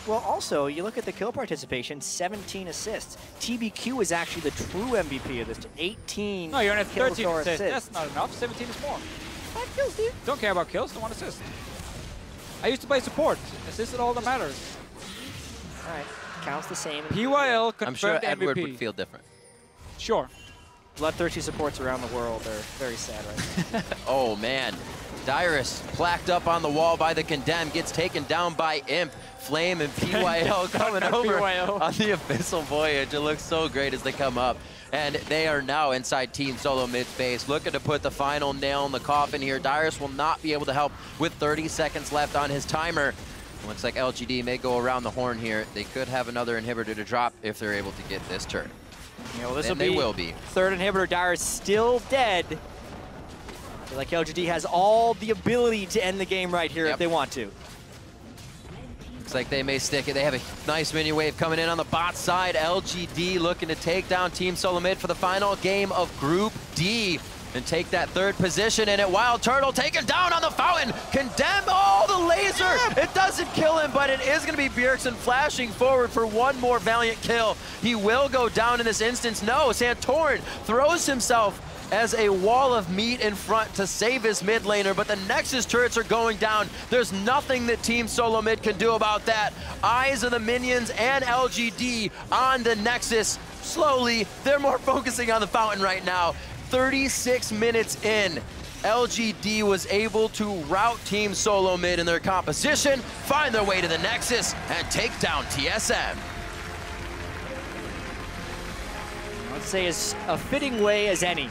Well, also, you look at the kill participation, 17 assists. TBQ is actually the true MVP of this. 18 No, you're at kills 13 or assists. That's not enough. 17 is more. 5 kills, dude. Don't care about kills, 1 assist. I used to play support. Assist is all that matters. All right, counts the same. PYL confirmed I'm sure Edward MVP. would feel different. Sure. Bloodthirsty supports around the world are very sad right now. Oh, man. Dyrus plaqued up on the wall by the Condemned, gets taken down by Imp. Flame and PYL coming over on the Abyssal Voyage. It looks so great as they come up. And they are now inside Team Solo mid space, looking to put the final nail in the coffin here. Dyrus will not be able to help with 30 seconds left on his timer. Looks like LGD may go around the horn here. They could have another inhibitor to drop if they're able to get this turn. Yeah, well, this and they will be. Third inhibitor, Dyrus still dead. I feel like LGD has all the ability to end the game right here if they want to. Looks like they may stick it. They have a nice mini wave coming in on the bot side. LGD looking to take down Team Solo mid for the final game of Group D and take that third position. And at Wild Turtle taken down on the fountain. Condemn, oh, the laser! It doesn't kill him, but it is going to be Bjergsen flashing forward for one more valiant kill. He will go down in this instance. No, Santorin throws himself as a wall of meat in front to save his mid laner, but the Nexus turrets are going down. There's nothing that Team Solo mid can do about that. Eyes of the minions and LGD on the Nexus. Slowly, they're more focusing on the fountain right now. 36 minutes in, LGD was able to rout Team Solo mid in their composition, find their way to the Nexus, and take down TSM. I'd say as a fitting way as any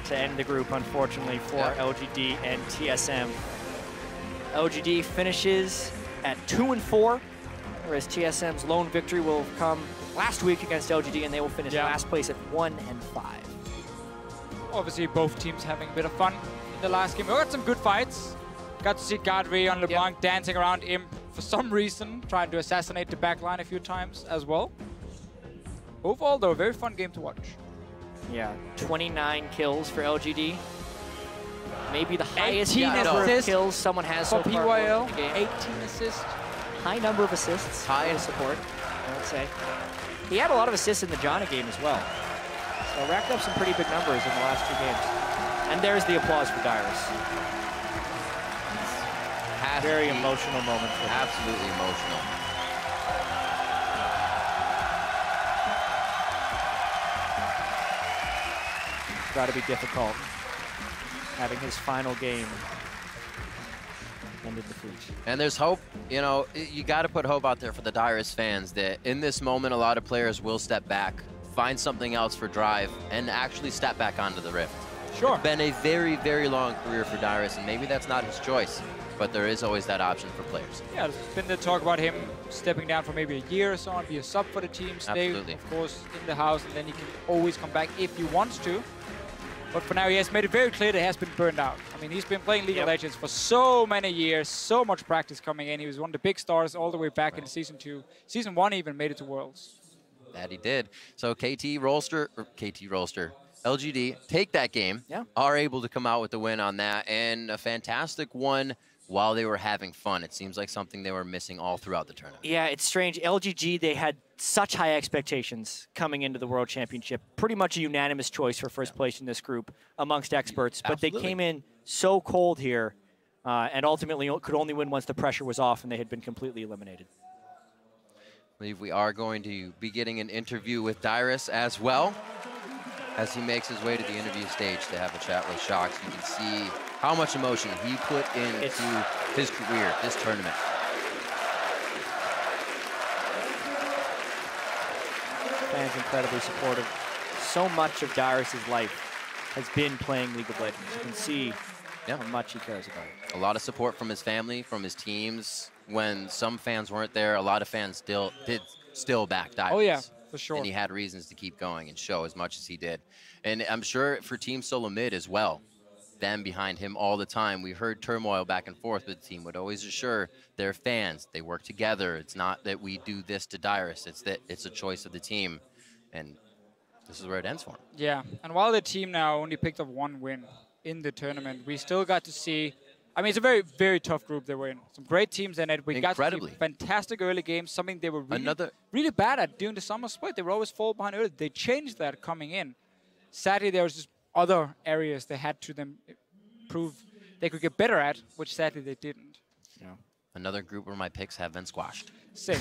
to end the group, unfortunately, for LGD and TSM. LGD finishes at 2-4, whereas TSM's lone victory will come last week against LGD, and they will finish last place at 1-5. Obviously, both teams having a bit of fun in the last game. We got some good fights. Got to see Godry on LeBlanc dancing around Imp for some reason, trying to assassinate the backline a few times as well. Overall, though, a very fun game to watch. Yeah, 29 kills for LGD. Maybe the highest 18 number of kills someone has so for far PYL. in the game. 18 assists. High number of assists. High support, I would say. He had a lot of assists in the Janna game as well. So racked up some pretty big numbers in the last 2 games. And there's the applause for Dyrus. Very emotional moment for him. Absolutely emotional. Got to be difficult having his final game ended defeat. And there's hope. You know, you got to put hope out there for the Dyrus fans that in this moment, a lot of players will step back, find something else for Drive, and actually step back onto the Rift. Sure. It's been a very, very long career for Dyrus, and maybe that's not his choice, but there is always that option for players. Yeah, there's been the talk about him stepping down for maybe a year or so and be a sub for the team, stay, of course, in the house, and then he can always come back if he wants to. But for now, he has made it very clear that he has been burned out. I mean, he's been playing League of Legends for so many years, so much practice coming in. He was one of the big stars all the way back in Season 2. Season 1 even made it to Worlds. That he did. So LGD take that game, are able to come out with the win on that, and a fantastic one while they were having fun. It seems like something they were missing all throughout the tournament. Yeah, it's strange. LGD, they had such high expectations coming into the World Championship. Pretty much a unanimous choice for first place in this group amongst experts. But they came in so cold here and ultimately could only win once the pressure was off and they had been completely eliminated. I believe we are going to be getting an interview with Dyrus as well as he makes his way to the interview stage to have a chat with Shox. You can see how much emotion he put into his career, this tournament. fans incredibly supportive. So much of Dyrus's life has been playing League of Legends. You can see how much he cares about it. A lot of support from his family, from his teams. When some fans weren't there, a lot of fans still back Dyrus. Oh yeah, for sure. And he had reasons to keep going and show as much as he did. And I'm sure for Team Solo Mid as well, them behind him all the time. We heard turmoil back and forth, but the team would always assure their fans they work together. It's not that we do this to Dyrus. It's that it's a choice of the team. And this is where it ends for him. Yeah, and while the team now only picked up 1 win in the tournament, we still got to see, I mean, it's a very, very tough group they were in. Some great teams in it. We got to see fantastic early games, something they were really bad at during the summer split. They were always fall behind early. They changed that coming in. Sadly, there was just other areas they had to them prove they could get better at, which sadly they didn't. Yeah. Another group where my picks have been squashed. Same.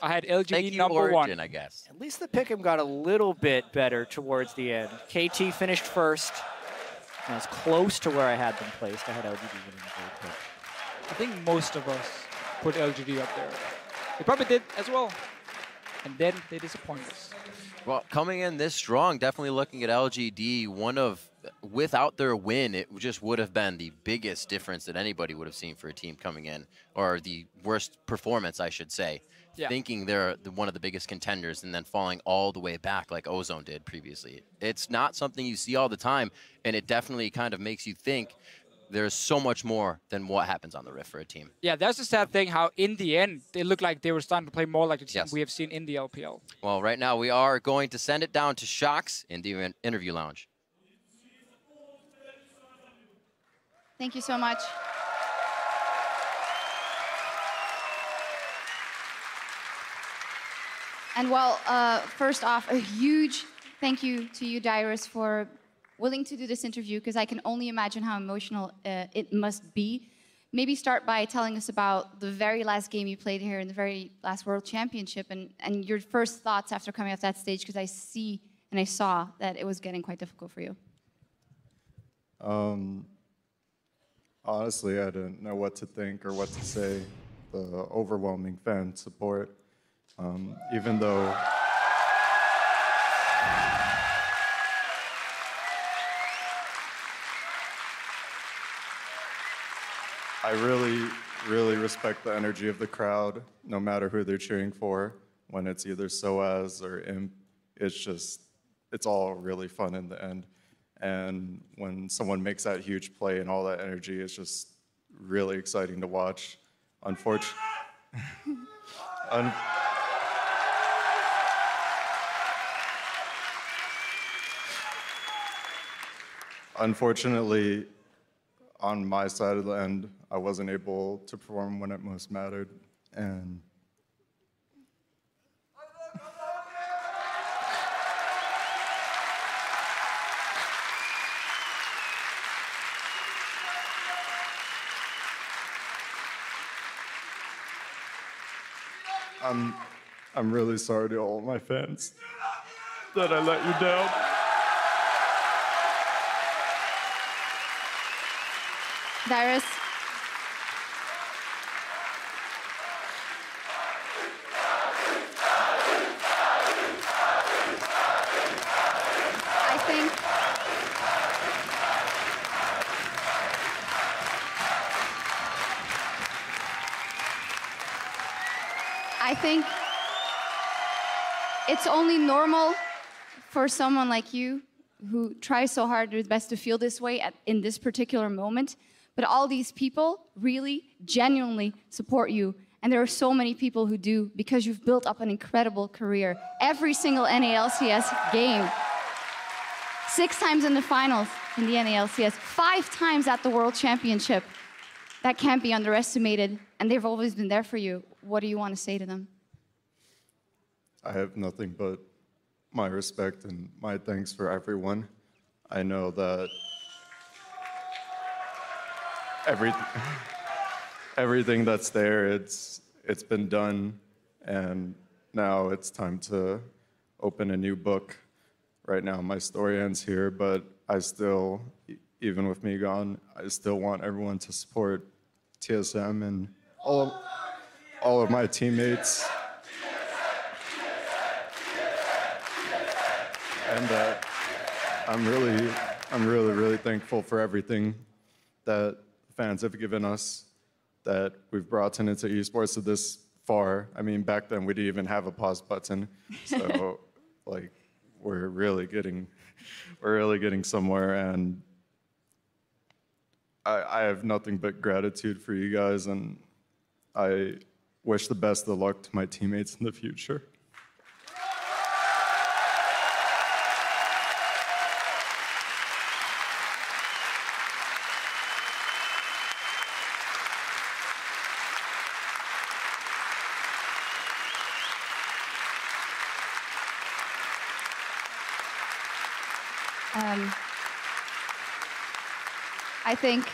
I had LGD number one. I guess. At least the pick'em got a little bit better towards the end. KT finished first. And it's close to where I had them placed. I had LGD winning the third pick. I think most of us put LGD up there. We probably did as well. And then they disappointed us. Well, coming in this strong, definitely looking at LGD, without their win, it just would have been the biggest difference that anybody would have seen for a team coming in, or the worst performance, I should say. Yeah. Thinking they're one of the biggest contenders and then falling all the way back like Ozone did previously. It's not something you see all the time, and it definitely kind of makes you think there's so much more than what happens on the Rift for a team. Yeah, that's the sad thing, how in the end, they looked like they were starting to play more like the team we have seen in the LPL. Well, right now we are going to send it down to Shocks in the interview lounge. Thank you so much. And well, first off, a huge thank you to you, Dyrus, for willing to do this interview, because I can only imagine how emotional it must be. Maybe start by telling us about the very last game you played here in the very last World Championship and your first thoughts after coming off that stage, because I see and I saw that it was getting quite difficult for you. Honestly, I didn't know what to think or what to say. The overwhelming fan support, even though I really respect the energy of the crowd, no matter who they're cheering for. When it's either SOAS or Imp, it's all really fun in the end. And when someone makes that huge play and all that energy, it's just really exciting to watch. Unfortunately, on my side of the end, I wasn't able to perform when it most mattered. And I'm really sorry to all my fans that I let you down. Dyrus. I think it's only normal for someone like you who tries so hard to do his best to feel this way in this particular moment. But all these people really, genuinely support you. And there are so many people who do, because you've built up an incredible career. Every single NALCS game. 6 times in the finals in the NALCS. 5 times at the World Championship. That can't be underestimated. And they've always been there for you. What do you want to say to them? I have nothing but my respect and my thanks for everyone. I know that everything that's there, it's been done, and now it's time to open a new book. Right now, my story ends here, but I still, even with me gone, I still want everyone to support TSM and all of my teammates. And I'm really thankful for everything that fans have given us, that we've brought into esports to this far. I mean, back then we didn't even have a pause button, so like we're really getting somewhere, and I have nothing but gratitude for you guys, and I wish the best of luck to my teammates in the future. I think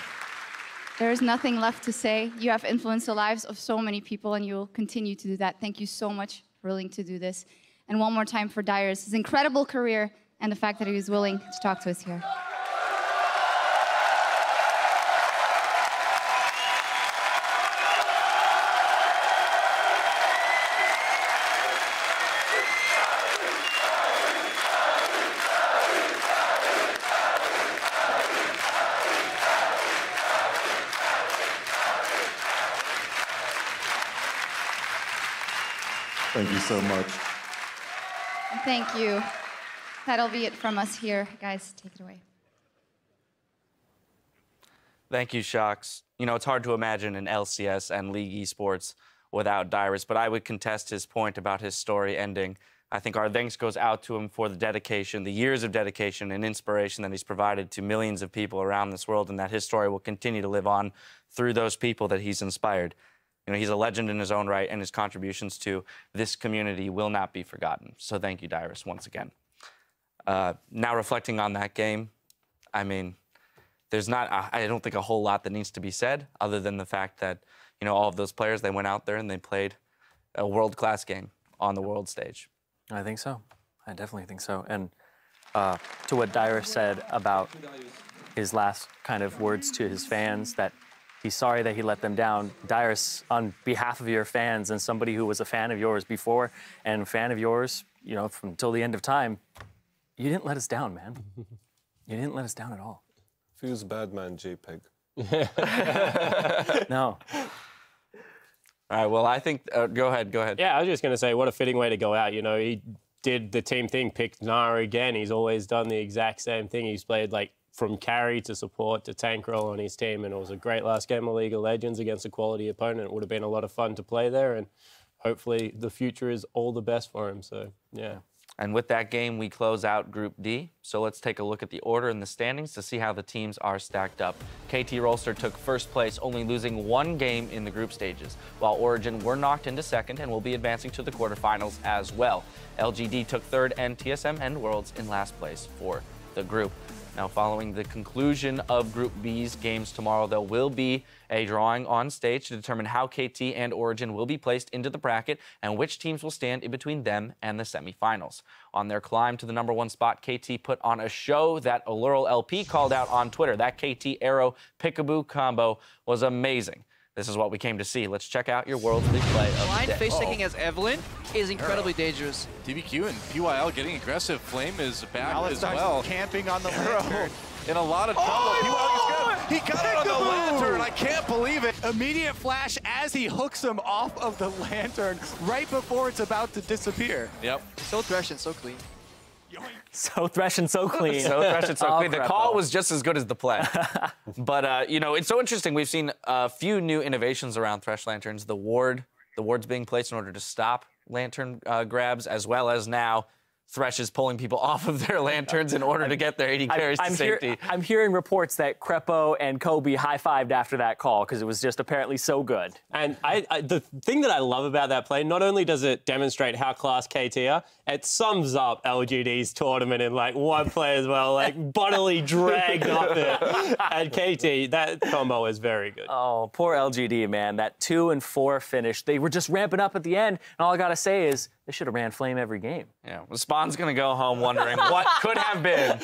there's nothing left to say. You have influenced the lives of so many people, and you will continue to do that. Thank you so much for willing to do this. And one more time for Dyrus, his incredible career, and the fact that he was willing to talk to us here. Thank you so much. Thank you. That'll be it from us here. Guys, take it away. Thank you, Shocks. You know, it's hard to imagine an LCS and League esports without Dyrus, but I would contest his point about his story ending. I think our thanks goes out to him for the dedication, the years of dedication and inspiration that he's provided to millions of people around this world, and that his story will continue to live on through those people that he's inspired. You know, he's a legend in his own right, and his contributions to this community will not be forgotten. So thank you, Dyrus, once again. Now reflecting on that game, I mean, there's not, I don't think, a whole lot that needs to be said other than the fact that, you know, all of those players, they went out there and they played a world-class game on the world stage. I think so. I definitely think so. And to what Dyrus said about his last kind of words to his fans, that he's sorry that he let them down. Dyrus, on behalf of your fans and somebody who was a fan of yours before and a fan of yours, you know, from till the end of time, you didn't let us down, man. You didn't let us down at all. Feels bad, man, JPEG. No. All right, well, I think, go ahead. Yeah, I was just going to say, what a fitting way to go out. You know, he did the team thing, picked Nara again. He's always done the exact same thing. He's played, like, from carry to support to tank role on his team, and it was a great last game of League of Legends against a quality opponent. It would have been a lot of fun to play there, and hopefully the future is all the best for him, so yeah. And with that game, we close out Group D. So let's take a look at the order and the standings to see how the teams are stacked up. KT Rolster took first place, only losing one game in the group stages, while Origin were knocked into second and will be advancing to the quarterfinals as well. LGD took third, and TSM and Worlds in last place for the group. Now, following the conclusion of Group B's games tomorrow, there will be a drawing on stage to determine how KT and Origin will be placed into the bracket and which teams will stand in between them and the semifinals. On their climb to the #1 spot, KT put on a show that Allurl LP called out on Twitter. That KT Arrow Pickaboo combo was amazing. This is what we came to see. Let's check out your World's League play of the Blind day. face-taking as Evelyn is incredibly dangerous. DBQ and PYL getting aggressive. Flame is back as Alistar's well. camping on the lantern. In a lot of trouble. PYL is good. He got it on the lantern. I can't believe it. Immediate flash as he hooks him off of the lantern right before it's about to disappear. Yep. So Thresh and so clean. So Thresh and so clean. So Thresh and so clean. The call Crap. was just as good as the play. But, you know, it's so interesting. We've seen a few new innovations around Thresh Lanterns. The ward's being placed in order to stop lantern grabs, as well as now Thresh is pulling people off of their lanterns in order to get their AD carries to safety. I'm hearing reports that Crepo and Kobe high-fived after that call because it was just apparently so good. And the thing that I love about that play, not only does it demonstrate how class KT are, it sums up LGD's tournament in like one play as well, like bodily dragged up it. And KT, that combo is very good. Oh, poor LGD, man. That 2 and 4 finish. They were just ramping up at the end, and all I gotta say is They should have ran Flame every game. Yeah, well, Spawn's going to go home wondering what could have been.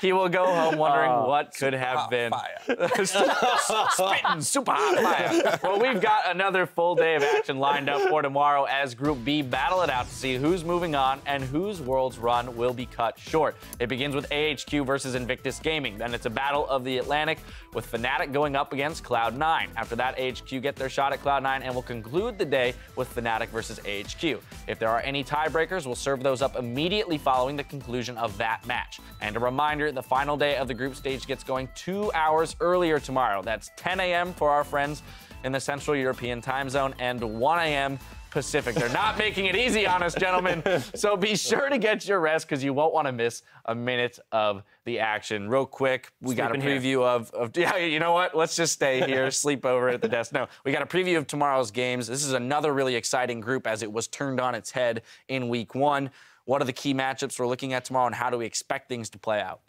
He will go home wondering what could have been. Spitting super hot fire. Well, we've got another full day of action lined up for tomorrow as Group B battle it out to see who's moving on and whose Worlds run will be cut short. It begins with AHQ versus Invictus Gaming. Then it's a battle of the Atlantic with Fnatic going up against Cloud9. After that, AHQ get their shot at Cloud9 and will conclude the day with Fnatic versus AHQ. If there are any tiebreakers, we'll serve those up immediately following the conclusion of that match. And a reminder, the final day of the group stage gets going 2 hours earlier tomorrow. That's 10 a.m. for our friends in the Central European time zone and 1 a.m. Pacific. They're not making it easy on us, gentlemen. So be sure to get your rest because you won't want to miss a minute of the action. Real quick, we got a preview of yeah, you know what? Let's just stay here, sleep over at the desk. No, we got a preview of tomorrow's games. This is another really exciting group as it was turned on its head in week 1. What are the key matchups we're looking at tomorrow and how do we expect things to play out?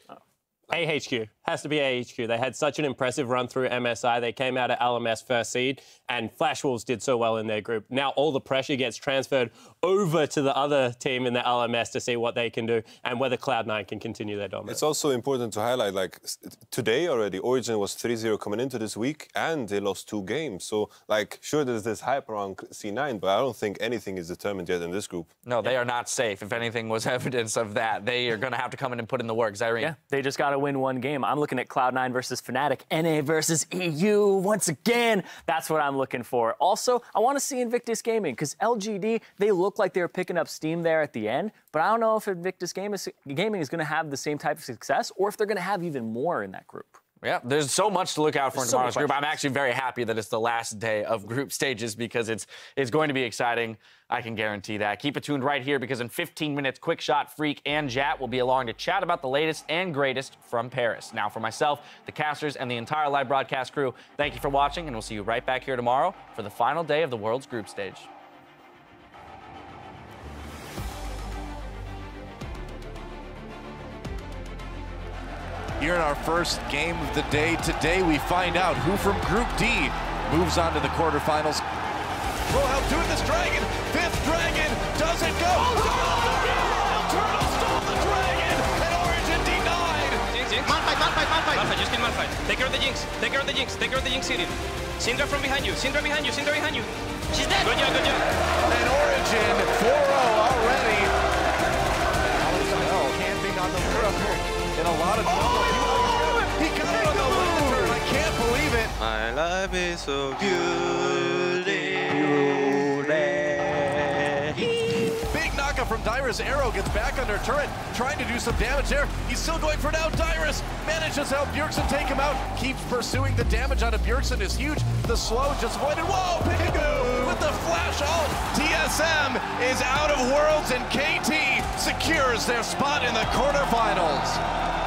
AHQ. Has to be AHQ. They had such an impressive run through MSI. They came out at LMS first seed, and Flash Wolves did so well in their group. Now all the pressure gets transferred over to the other team in the LMS to see what they can do and whether Cloud9 can continue their dominance. It's also important to highlight, like, today already, Origin was 3-0 coming into this week, and they lost 2 games. So, like, sure, there's this hype around C9, but I don't think anything is determined yet in this group. No, they are not safe. If anything was evidence of that, they are going to have to come in and put in the work. Zyrene. Yeah, they just got to win 1 game. I'm looking at Cloud9 versus Fnatic, NA versus EU once again. That's what I'm looking for. Also, I want to see Invictus Gaming because LGD, they look like they're picking up steam there at the end, but I don't know if Invictus Gaming is going to have the same type of success or if they're going to have even more in that group. Yeah, there's so much to look out for in tomorrow's group. I'm actually very happy that it's the last day of group stages because it's going to be exciting. I can guarantee that. Keep it tuned right here because in 15 minutes, Quick Shot, Freak, and Jat will be along to chat about the latest and greatest from Paris. Now, for myself, the casters, and the entire live broadcast crew, thank you for watching, and we'll see you right back here tomorrow for the final day of the World's group stage. Here in our first game of the day today, we find out who from Group D moves on to the quarterfinals. Will help doing this Dragon. 5th Dragon doesn't go. Turtle stole the Dragon, and Origin denied. Jinx. Malphite, just kill Malphite. Take care of the Jinx. Take care of the Jinx. Take care of the Jinx, Sirin. Syndra from behind you. Syndra behind you. Syndra behind you. She's dead. Good job, good job. And Origin 4-0 already. Camping on the roof. In a lot of trouble. He got it on the lantern. I can't believe it. My life is so beautiful. Big knockup from Dyrus. Arrow gets back under turret, trying to do some damage there. He's still going for now. Dyrus manages to help Bjergsen take him out. Keeps pursuing. The damage on Bjergsen is huge. The slow just avoided. Whoa, Pigu with the flash ult. TSM is out of Worlds, and KT secures their spot in the quarterfinals.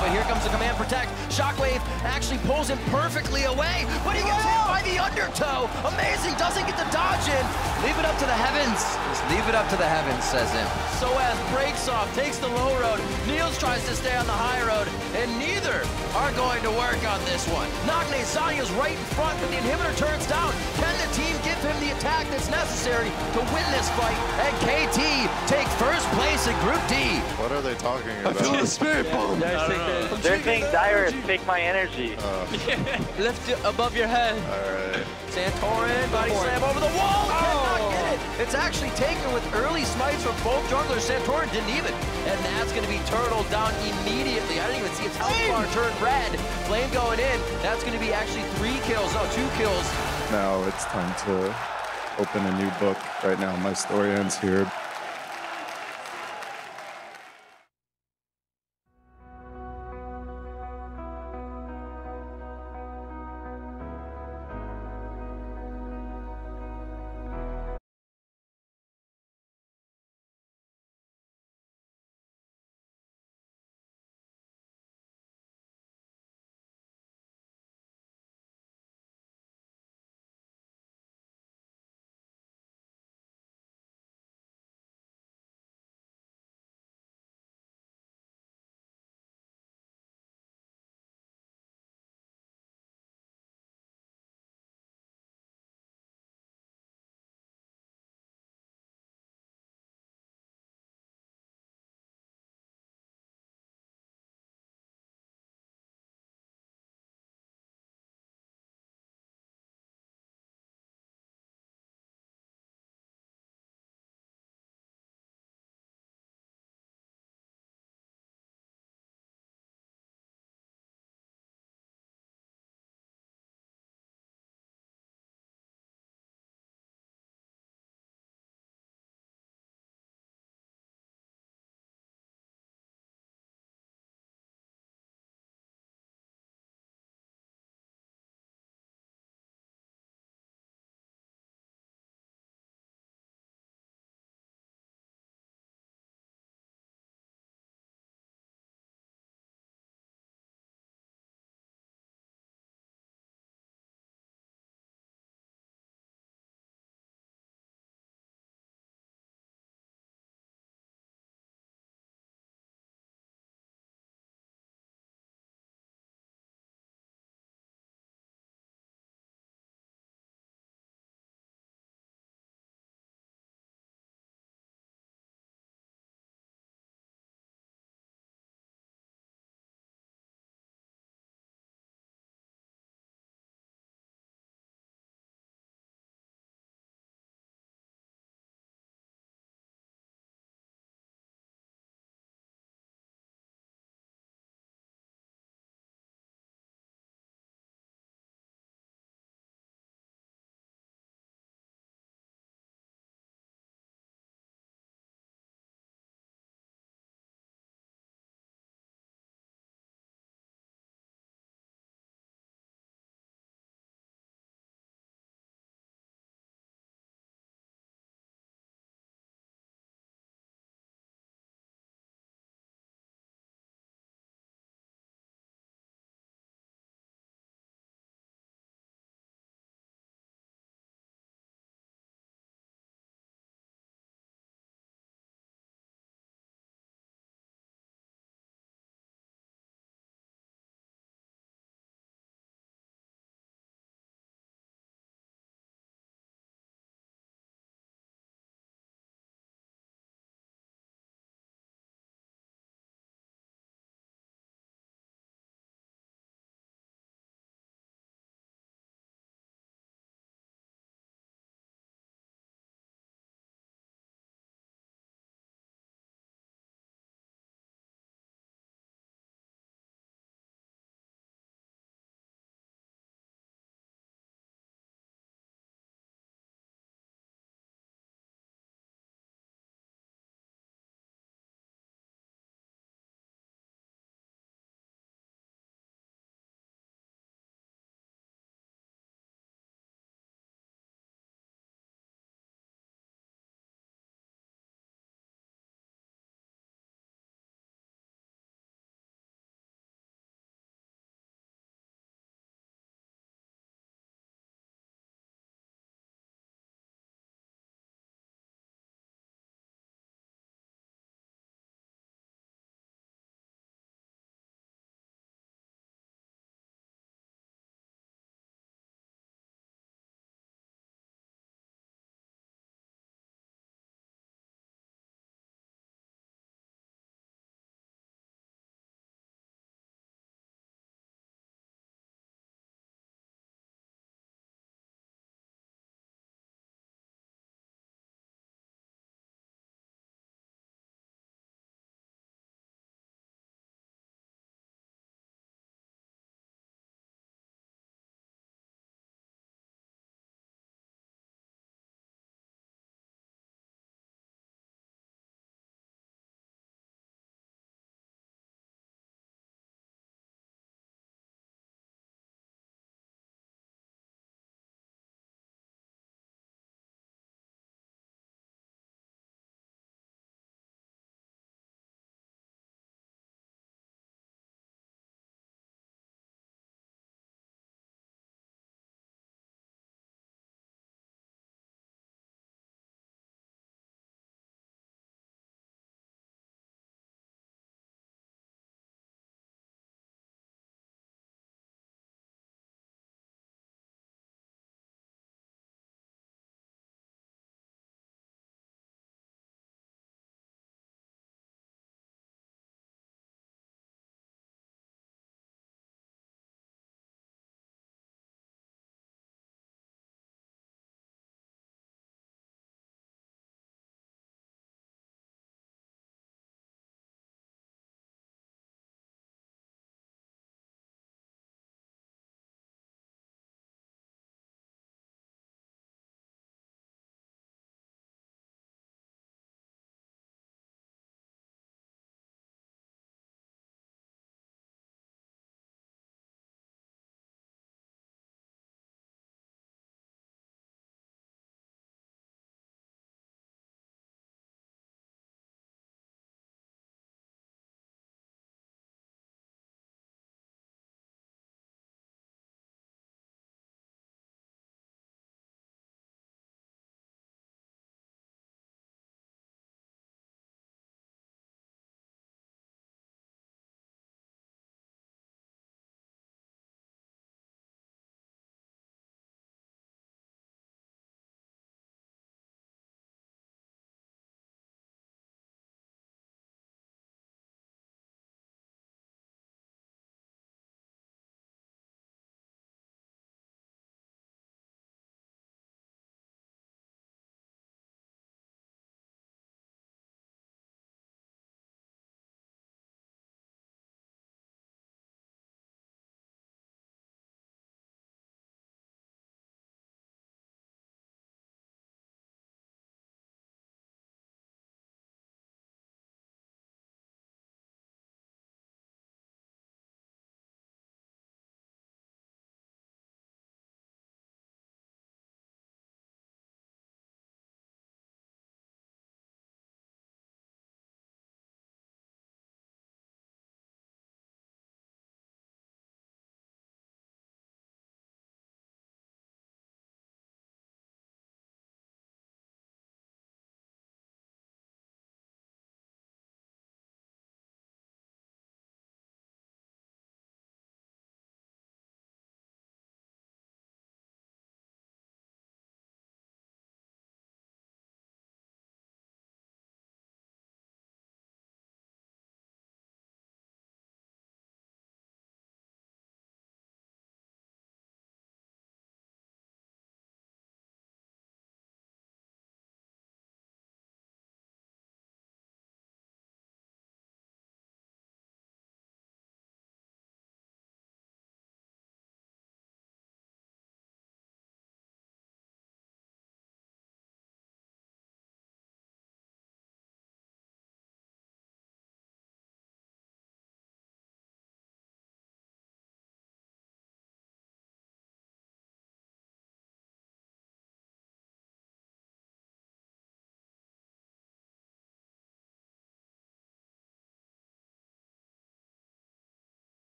But here comes the command protect. Shockwave actually pulls him perfectly away, but he gets hit by the undertow. Amazing, doesn't get the dodge in. Leave it up to the heavens. Just leave it up to the heavens, says him. Soaz breaks off, takes the low road. Niels tries to stay on the high road, and neither are going to work on this one. Nagne Sanya's right in front, but the inhibitor turns down. Can the team give him the attack that's necessary to win this fight? And KT take first place in Group D. What are they talking about? I feel the spirit bomb. They're saying Dyrus, take my energy. Lift it above your head. Alright. Santorin, body slam over the wall. Cannot get it. It's actually taken with early smites from both junglers. Santorin didn't even. And that's going to be turtled down immediately. I didn't even see its health bar turn red. Flame going in. That's going to be actually 3 kills. No, 2 kills. Now it's time to open a new book. Right now, my story ends here.